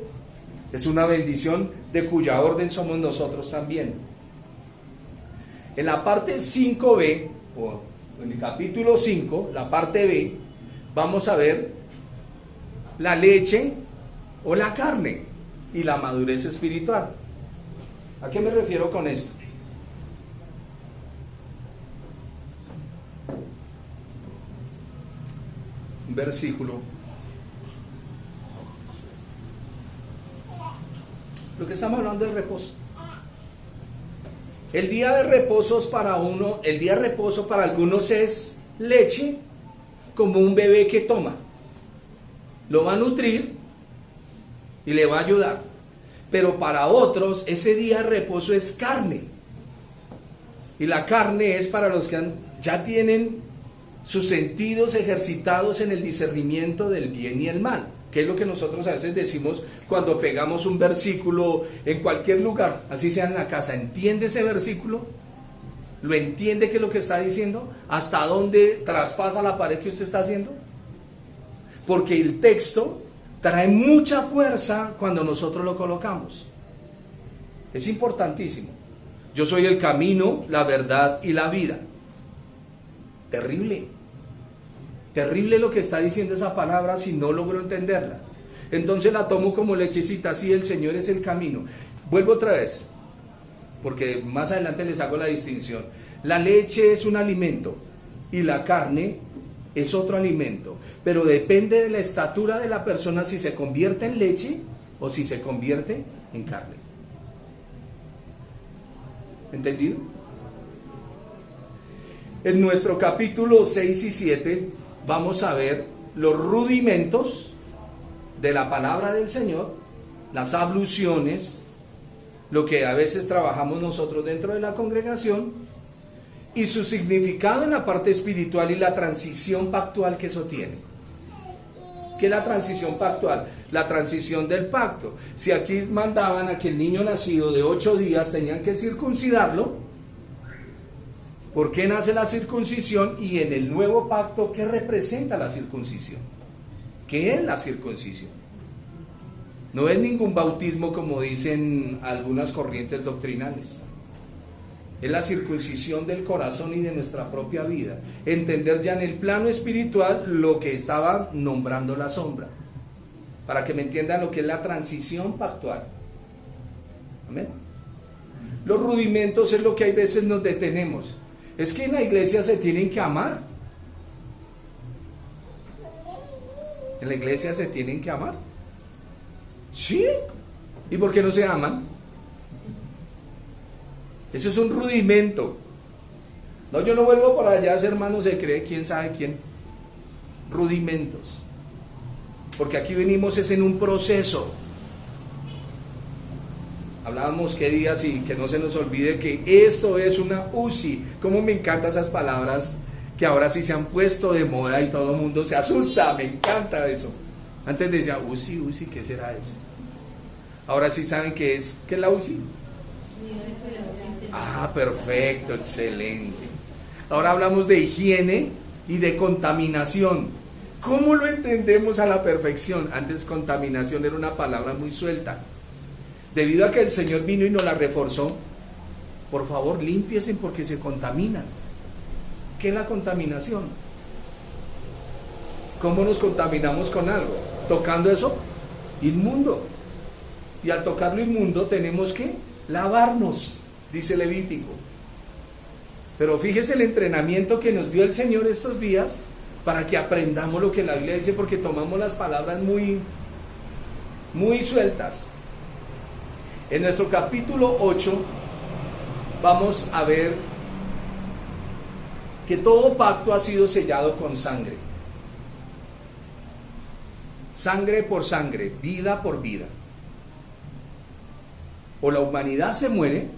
es una bendición de cuya orden somos nosotros también. En la parte 5b, o en el capítulo 5, la parte B, vamos a ver la leche o la carne y la madurez espiritual. ¿A qué me refiero con esto? Un versículo. Lo que estamos hablando es reposo. El día de reposo para uno, el día de reposo para algunos es leche, como un bebé que toma. Lo va a nutrir y le va a ayudar. Pero para otros ese día de reposo es carne. Y la carne es para los que ya tienen sus sentidos ejercitados en el discernimiento del bien y el mal. Que es lo que nosotros a veces decimos cuando pegamos un versículo en cualquier lugar, así sea en la casa. ¿Entiende ese versículo? ¿Lo entiende qué es lo que está diciendo? ¿Hasta dónde traspasa la pared que usted está haciendo? Porque el texto trae mucha fuerza cuando nosotros lo colocamos. Es importantísimo. Yo soy el camino, la verdad y la vida. Terrible. Terrible lo que está diciendo esa palabra si no logro entenderla. Entonces la tomo como lechecita. Sí, el Señor es el camino. Vuelvo otra vez. porque más adelante les hago la distinción. La leche es un alimento y la carne es otro alimento, pero depende de la estatura de la persona si se convierte en leche o si se convierte en carne. ¿Entendido? En nuestro capítulo 6 y 7 vamos a ver los rudimentos de la palabra del Señor, las abluciones, lo que a veces trabajamos nosotros dentro de la congregación y su significado en la parte espiritual y la transición pactual que eso tiene. ¿Qué es la transición pactual? La transición del pacto. Si aquí mandaban a que el niño nacido de 8 días tenían que circuncidarlo, ¿por qué nace la circuncisión? Y en el nuevo pacto, ¿qué representa la circuncisión? ¿Qué es la circuncisión? No es ningún bautismo como dicen algunas corrientes doctrinales. Es la circuncisión del corazón y de nuestra propia vida. Entender ya en el plano espiritual lo que estaba nombrando la sombra. Para que me entiendan lo que es la transición pactual. Amén. Los rudimentos es lo que hay veces nos detenemos. Es que en la iglesia se tienen que amar. En la iglesia se tienen que amar. ¿Sí? ¿Y por qué no se aman? Eso es un rudimento. No, yo no vuelvo por allá, hermano, se cree quién sabe quién. Rudimentos. Porque aquí venimos es en un proceso. Hablábamos qué días y que no se nos olvide que esto es una UCI. Cómo me encantan esas palabras que ahora sí se han puesto de moda y todo el mundo se asusta. Me encanta eso. Antes decía UCI, ¿qué será eso? Ahora sí saben qué es la UCI. Ah, perfecto, excelente. Ahora hablamos de higiene y de contaminación. ¿Cómo lo entendemos a la perfección? Antes contaminación era una palabra muy suelta. Debido a que el Señor vino y nos la reforzó, por favor, límpiesen porque se contaminan. ¿Qué es la contaminación? ¿Cómo nos contaminamos con algo? Tocando eso inmundo. Y al tocar lo inmundo tenemos que lavarnos, dice Levítico. Pero fíjese el entrenamiento que nos dio el Señor estos días para que aprendamos lo que la Biblia dice, porque tomamos las palabras muy sueltas. En nuestro capítulo 8 vamos a ver que todo pacto ha sido sellado con sangre. Sangre por sangre, vida por vida. O la humanidad se muere,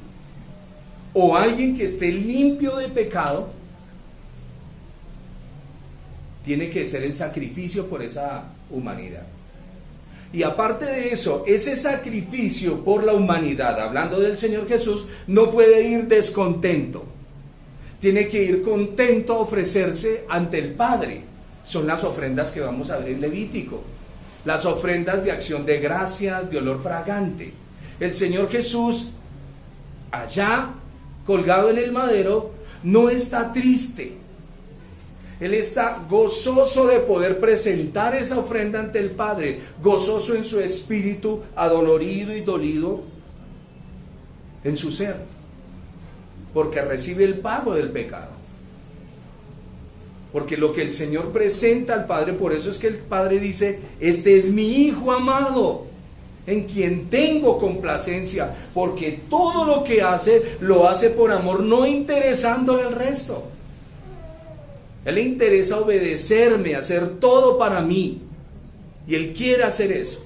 o alguien que esté limpio de pecado tiene que ser el sacrificio por esa humanidad. Y aparte de eso, ese sacrificio por la humanidad, hablando del Señor Jesús, no puede ir descontento. Tiene que ir contento a ofrecerse ante el Padre. Son las ofrendas que vamos a ver en Levítico. Las ofrendas de acción de gracias, de olor fragante. El Señor Jesús, allá colgado en el madero, no está triste. Él está gozoso de poder presentar esa ofrenda ante el Padre, gozoso en su espíritu, adolorido y dolido en su ser, porque recibe el pago del pecado. Porque lo que el Señor presenta al Padre, por eso es que el Padre dice: este es mi Hijo amado, en quien tengo complacencia, porque todo lo que hace, lo hace por amor, no interesándole el resto. Él le interesa obedecerme, hacer todo para mí, y Él quiere hacer eso.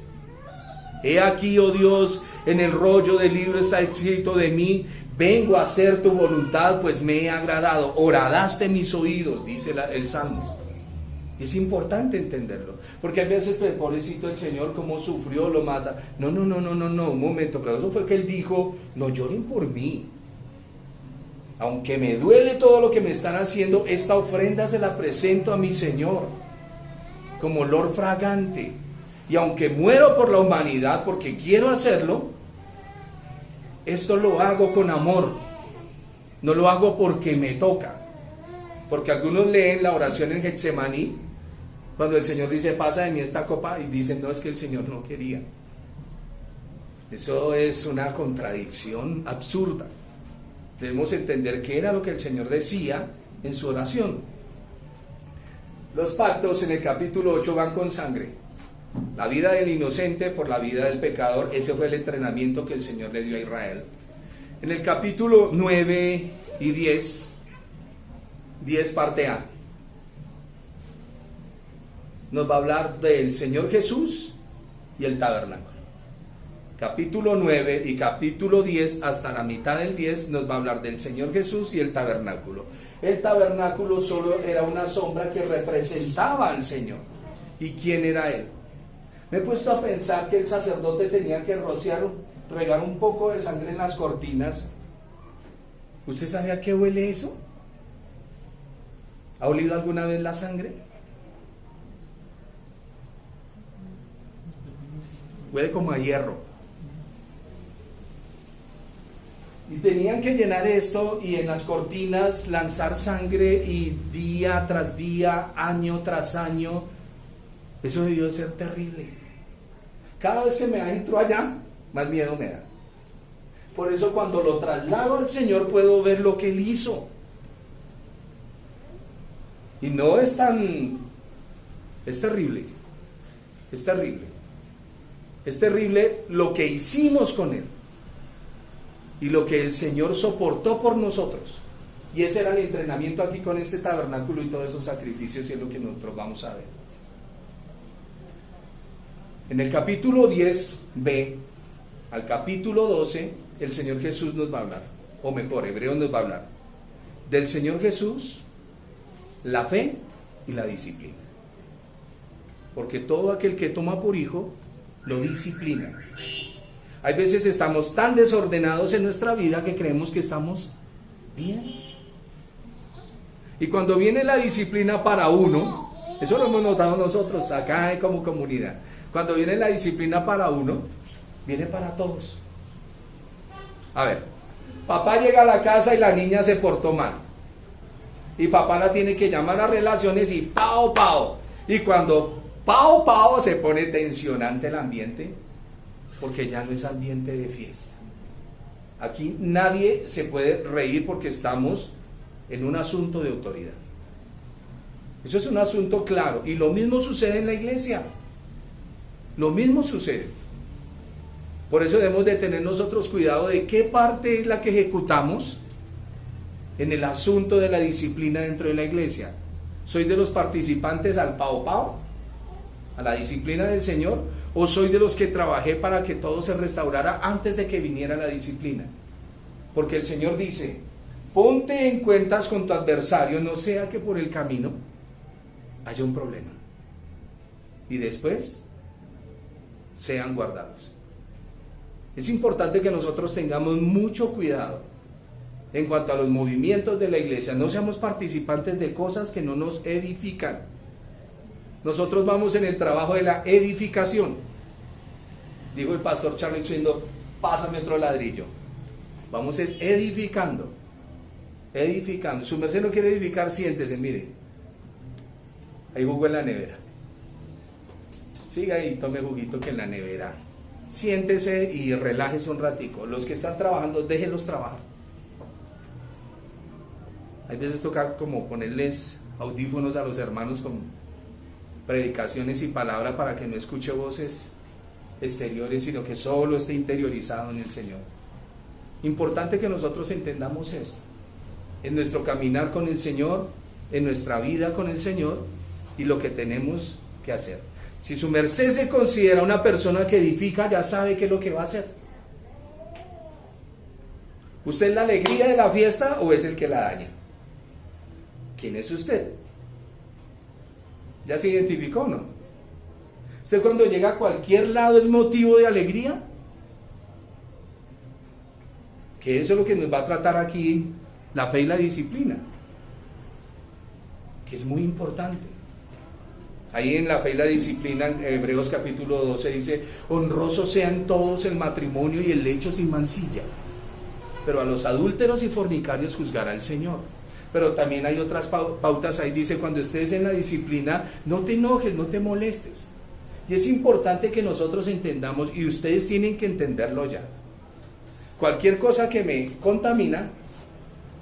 He aquí, oh Dios, en el rollo del libro está escrito de mí: vengo a hacer tu voluntad, pues me he agradado. Horadaste mis oídos, dice el Salmo. Es importante entenderlo, porque a veces, pues, pobrecito el Señor, cómo sufrió, lo mata. No, un momento, pero eso fue que Él dijo: no lloren por mí. Aunque me duele todo lo que me están haciendo, esta ofrenda se la presento a mi Señor como olor fragante. Y aunque muero por la humanidad, porque quiero hacerlo, esto lo hago con amor. No lo hago porque me toca. Porque algunos leen la oración en Getsemaní, cuando el Señor dice: pasa de mí esta copa, y dicen: no, es que el Señor no quería. Eso es una contradicción absurda. Debemos entender qué era lo que el Señor decía en su oración. Los pactos en el capítulo 8 van con sangre. La vida del inocente por la vida del pecador, ese fue el entrenamiento que el Señor le dio a Israel. En el capítulo 9 y 10 parte A, nos va a hablar del Señor Jesús y el tabernáculo. Capítulo 9 y capítulo 10, hasta la mitad del 10, nos va a hablar del Señor Jesús y el tabernáculo. El tabernáculo solo era una sombra que representaba al Señor. ¿Y quién era Él? Me he puesto a pensar que el sacerdote tenía que regar un poco de sangre en las cortinas. ¿Usted sabe a qué huele eso? ¿Ha olido alguna vez la sangre? Huele como a hierro. Y tenían que llenar esto y en las cortinas lanzar sangre y día tras día, año tras año. Eso debió de ser terrible. Cada vez que me entro allá, más miedo me da. Por eso cuando lo traslado al Señor puedo ver lo que Él hizo. Y no es tan... Es terrible. Es terrible. Es terrible lo que hicimos con Él. Y lo que el Señor soportó por nosotros. Y ese era el entrenamiento aquí con este tabernáculo y todos esos sacrificios, y es lo que nosotros vamos a ver. En el capítulo 10b al capítulo 12, el Señor Jesús nos va a hablar, o mejor, Hebreos nos va a hablar del Señor Jesús, la fe y la disciplina. Porque todo aquel que toma por hijo, lo disciplina. Hay veces estamos tan desordenados en nuestra vida que creemos que estamos bien. Y cuando viene la disciplina para uno, eso lo hemos notado nosotros acá como comunidad, cuando viene la disciplina para uno, viene para todos. A ver, papá llega a la casa y la niña se portó mal. Y papá la tiene que llamar a relaciones y pao, pao. Y cuando pao, pao, se pone tensionante el ambiente, porque ya no es ambiente de fiesta. Aquí nadie se puede reír porque estamos en un asunto de autoridad. Eso es un asunto claro. Y lo mismo sucede en la iglesia. Lo mismo sucede. Por eso debemos de tener nosotros cuidado de qué parte es la que ejecutamos en el asunto de la disciplina dentro de la iglesia. ¿Soy de los participantes al pao pao, a la disciplina del Señor, o soy de los que trabajé para que todo se restaurara antes de que viniera la disciplina? Porque el Señor dice: ponte en cuentas con tu adversario, no sea que por el camino haya un problema y después sean guardados. Es importante que nosotros tengamos mucho cuidado en cuanto a los movimientos de la iglesia. No seamos participantes de cosas que no nos edifican. Nosotros vamos en el trabajo de la edificación. Dijo el pastor Charlie Swindon: pásame otro ladrillo. Vamos es edificando. Edificando. Su merced no quiere edificar, siéntese, mire. Hay jugo en la nevera. Siga ahí, tome juguito que en la nevera. Siéntese y relájese un ratico. Los que están trabajando, déjenlos trabajar. Hay veces toca como ponerles audífonos a los hermanos con predicaciones y palabra para que no escuche voces exteriores, sino que solo esté interiorizado en el Señor. Importante que nosotros entendamos esto en nuestro caminar con el Señor, en nuestra vida con el Señor, y lo que tenemos que hacer. Si su merced se considera una persona que edifica, ya sabe qué es lo que va a hacer. ¿Usted es la alegría de la fiesta o es el que la daña? ¿Quién es usted? ¿Ya se identificó o no? ¿Usted cuando llega a cualquier lado es motivo de alegría? Que eso es lo que nos va a tratar aquí la fe y la disciplina, que es muy importante. Ahí en la fe y la disciplina, en Hebreos capítulo 12 dice: honrosos sean todos el matrimonio y el lecho sin mancilla, pero a los adúlteros y fornicarios juzgará el Señor. Pero también hay otras pautas ahí, dice: cuando estés en la disciplina, no te enojes, no te molestes. Y es importante que nosotros entendamos, y ustedes tienen que entenderlo ya. Cualquier cosa que me contamina,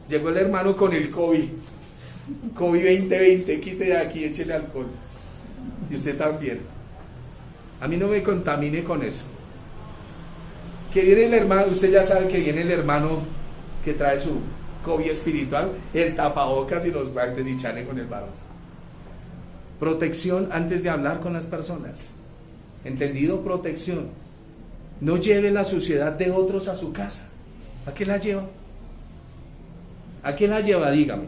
Llegó el hermano con el COVID 2020, quite de aquí, échele alcohol. Y usted también. A mí no me contamine con eso. Que viene el hermano, usted ya sabe que viene el hermano que trae su COVID espiritual, el tapabocas y los guantes y chale con el varón. Protección antes de hablar con las personas. ¿Entendido? Protección. No lleve la suciedad de otros a su casa. ¿A qué la lleva? ¿A qué la lleva? Dígame.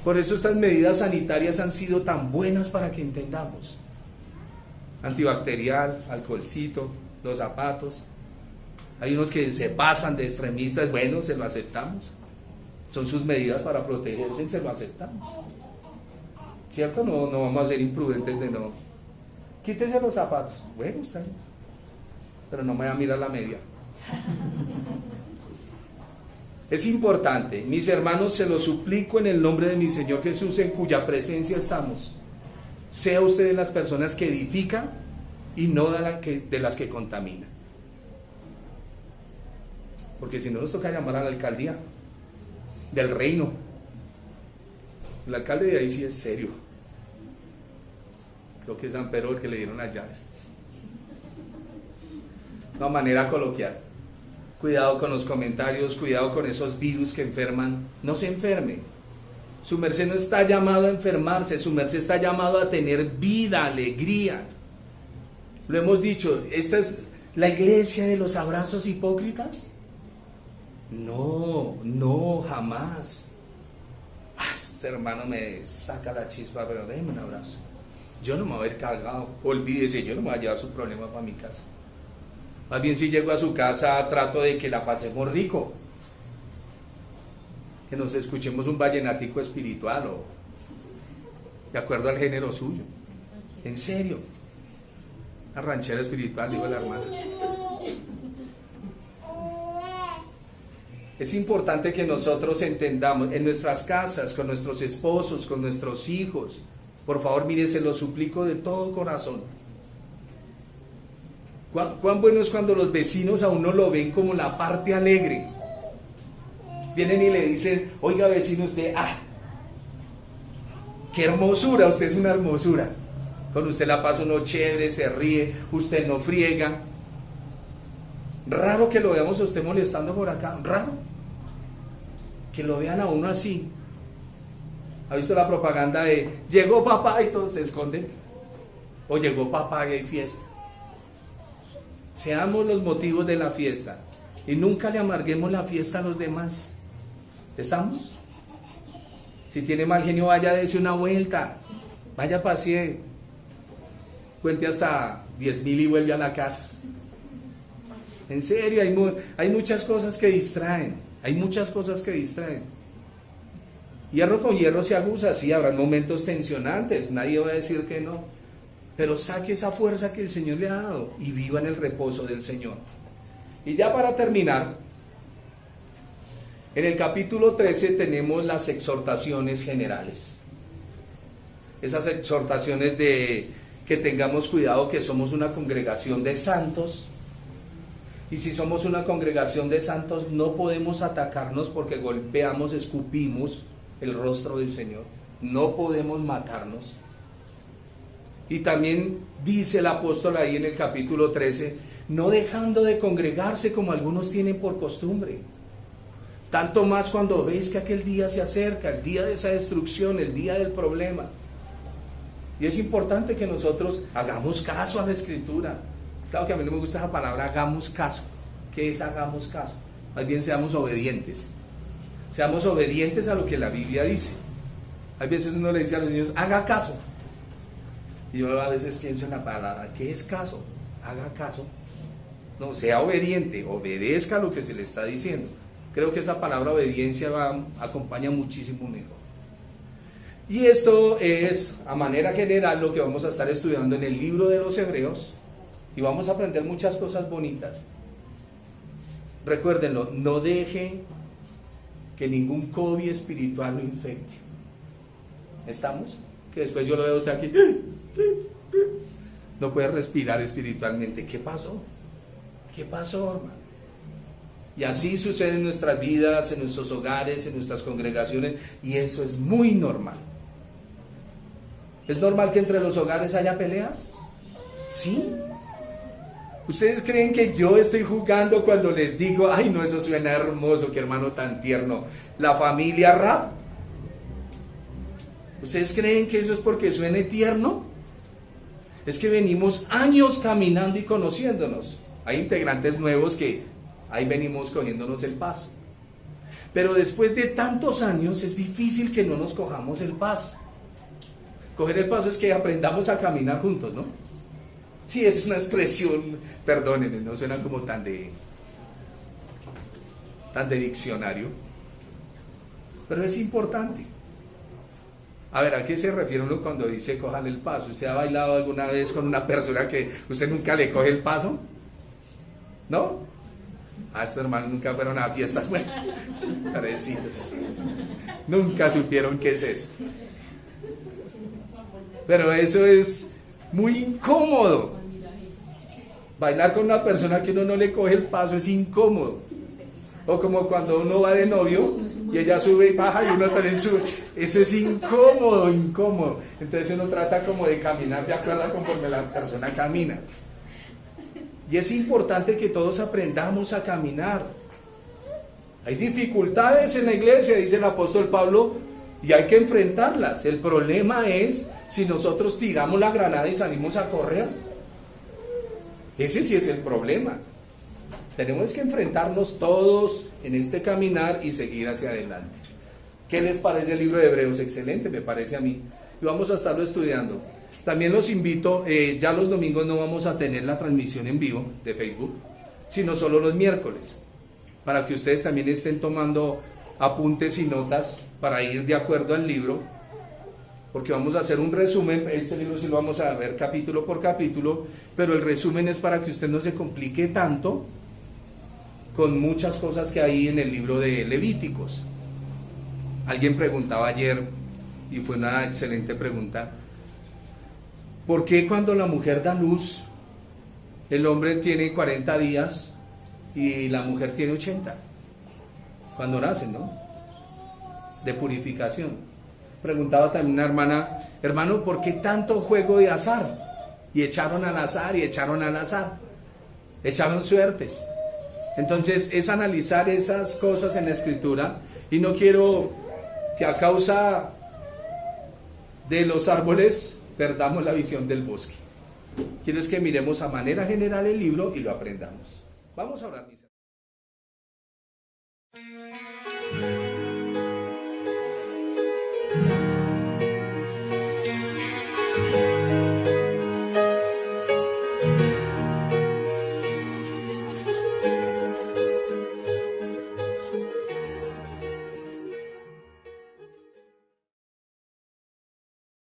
Por eso estas medidas sanitarias han sido tan buenas para que entendamos. Antibacterial, alcoholcito, los zapatos. Hay unos que se pasan de extremistas, bueno, se lo aceptamos. Son sus medidas para protegerse, se lo aceptamos. ¿Cierto? No vamos a ser imprudentes de no. Quítese los zapatos. Bueno, está bien. Pero no me voy a mirar la media. Es importante, mis hermanos, se lo suplico en el nombre de mi Señor Jesús, en cuya presencia estamos. Sea usted de las personas que edifican y no de las que contaminan. Porque si no, nos toca llamar a la alcaldía del reino. El alcalde de ahí sí es serio. Creo que es San Pedro el que le dieron las llaves. De manera coloquial. Cuidado con los comentarios, cuidado con esos virus que enferman. No se enferme. Su merced no está llamado a enfermarse, su merced está llamado a tener vida, alegría. Lo hemos dicho, ¿esta es la iglesia de los abrazos hipócritas? No, jamás. Este hermano me saca la chispa, pero déjeme un abrazo. Yo no me voy a ver cargado, olvídese, yo no me voy a llevar su problema para mi casa. Más bien si llego a su casa trato de que la pasemos rico. Que nos escuchemos un vallenatico espiritual o de acuerdo al género suyo. En serio. Una ranchera espiritual, dijo la hermana. Es importante que nosotros entendamos en nuestras casas, con nuestros esposos, con nuestros hijos. Por favor, mire, se lo suplico de todo corazón. Cuán bueno es cuando los vecinos a uno lo ven como la parte alegre. Vienen y le dicen, oiga vecino, usted, qué hermosura, usted es una hermosura. Con usted la pasa uno chévere, se ríe, usted no friega. Raro que lo veamos a usted molestando por acá, raro. Que lo vean a uno así. ¿Ha visto la propaganda de llegó papá y todos se esconden? O llegó papá y hay fiesta. Seamos los motivos de la fiesta y nunca le amarguemos la fiesta a los demás. ¿Estamos? Si tiene mal genio, vaya, dése una vuelta, vaya, pasee, cuente hasta 10,000 y vuelve a la casa. En serio, hay muchas cosas que distraen, Hierro con hierro se aguza, sí, habrá momentos tensionantes, nadie va a decir que no, pero saque esa fuerza que el Señor le ha dado y viva en el reposo del Señor. Y ya para terminar, en el capítulo 13 tenemos las exhortaciones generales. Esas exhortaciones de que tengamos cuidado, que somos una congregación de santos. Y si somos una congregación de santos, no podemos atacarnos porque golpeamos, escupimos el rostro del Señor. No podemos matarnos. Y también dice el apóstol ahí en el capítulo 13, no dejando de congregarse como algunos tienen por costumbre. Tanto más cuando veis que aquel día se acerca, el día de esa destrucción, el día del problema. Y es importante que nosotros hagamos caso a la Escritura. Claro que a mí no me gusta esa palabra, hagamos caso. ¿Qué es hagamos caso? Más bien seamos obedientes. Seamos obedientes a lo que la Biblia dice. Hay veces uno le dice a los niños, haga caso. Y yo a veces pienso en la palabra, ¿qué es caso? Haga caso. No, sea obediente, obedezca lo que se le está diciendo. Creo que esa palabra obediencia acompaña muchísimo mejor. Y esto es, a manera general, lo que vamos a estar estudiando en el libro de los Hebreos. Y vamos a aprender muchas cosas bonitas. Recuérdenlo, no deje que ningún COVID espiritual lo infecte. ¿Estamos? Que después yo lo veo a usted aquí. No puede respirar espiritualmente. ¿Qué pasó? ¿Qué pasó, hermano? Y así sucede en nuestras vidas, en nuestros hogares, en nuestras congregaciones, y eso es muy normal. ¿Es normal que entre los hogares haya peleas? Sí. ¿Ustedes creen que yo estoy jugando cuando les digo, ay no, eso suena hermoso, qué hermano tan tierno, la familia Rap? ¿Ustedes creen que eso es porque suene tierno? Es que venimos años caminando y conociéndonos. Hay integrantes nuevos que ahí venimos cogiéndonos el paso. Pero después de tantos años es difícil que no nos cojamos el paso. Coger el paso es que aprendamos a caminar juntos, ¿no? Sí, es una expresión, perdónenme, no suena como tan de diccionario, pero es importante. A ver, ¿a qué se refiere uno cuando dice cojan el paso? ¿Usted ha bailado alguna vez con una persona que usted nunca le coge el paso? ¿No? A estos hermanos nunca fueron a fiestas, bueno, parecidos. Nunca supieron qué es eso. Pero eso es muy incómodo. Bailar con una persona que uno no le coge el paso es incómodo. O como cuando uno va de novio y ella sube y baja y uno también sube. Eso es incómodo, incómodo. Entonces uno trata como de caminar de acuerdo a conforme la persona camina. Y es importante que todos aprendamos a caminar. Hay dificultades en la iglesia, dice el apóstol Pablo, y hay que enfrentarlas. El problema es si nosotros tiramos la granada y salimos a correr. Ese sí es el problema. Tenemos que enfrentarnos todos en este caminar y seguir hacia adelante. ¿Qué les parece el libro de Hebreos? Excelente, me parece a mí. Y vamos a estarlo estudiando. También los invito, ya los domingos no vamos a tener la transmisión en vivo de Facebook, sino solo los miércoles, para que ustedes también estén tomando apuntes y notas para ir de acuerdo al libro, porque vamos a hacer un resumen. Este libro sí lo vamos a ver capítulo por capítulo, pero el resumen es para que usted no se complique tanto con muchas cosas que hay en el libro de Levíticos. Alguien preguntaba ayer, y fue una excelente pregunta, ¿por qué cuando la mujer da luz, el hombre tiene 40 días y la mujer tiene 80? Cuando nacen, ¿no? De purificación. Preguntaba también una hermana, hermano, ¿por qué tanto juego de azar? Y echaron al azar, y echaron al azar. Echaron suertes. Entonces es analizar esas cosas en la escritura, y no quiero que a causa de los árboles perdamos la visión del bosque. Quiero es que miremos a manera general el libro y lo aprendamos. Vamos a orar, mis hermanos.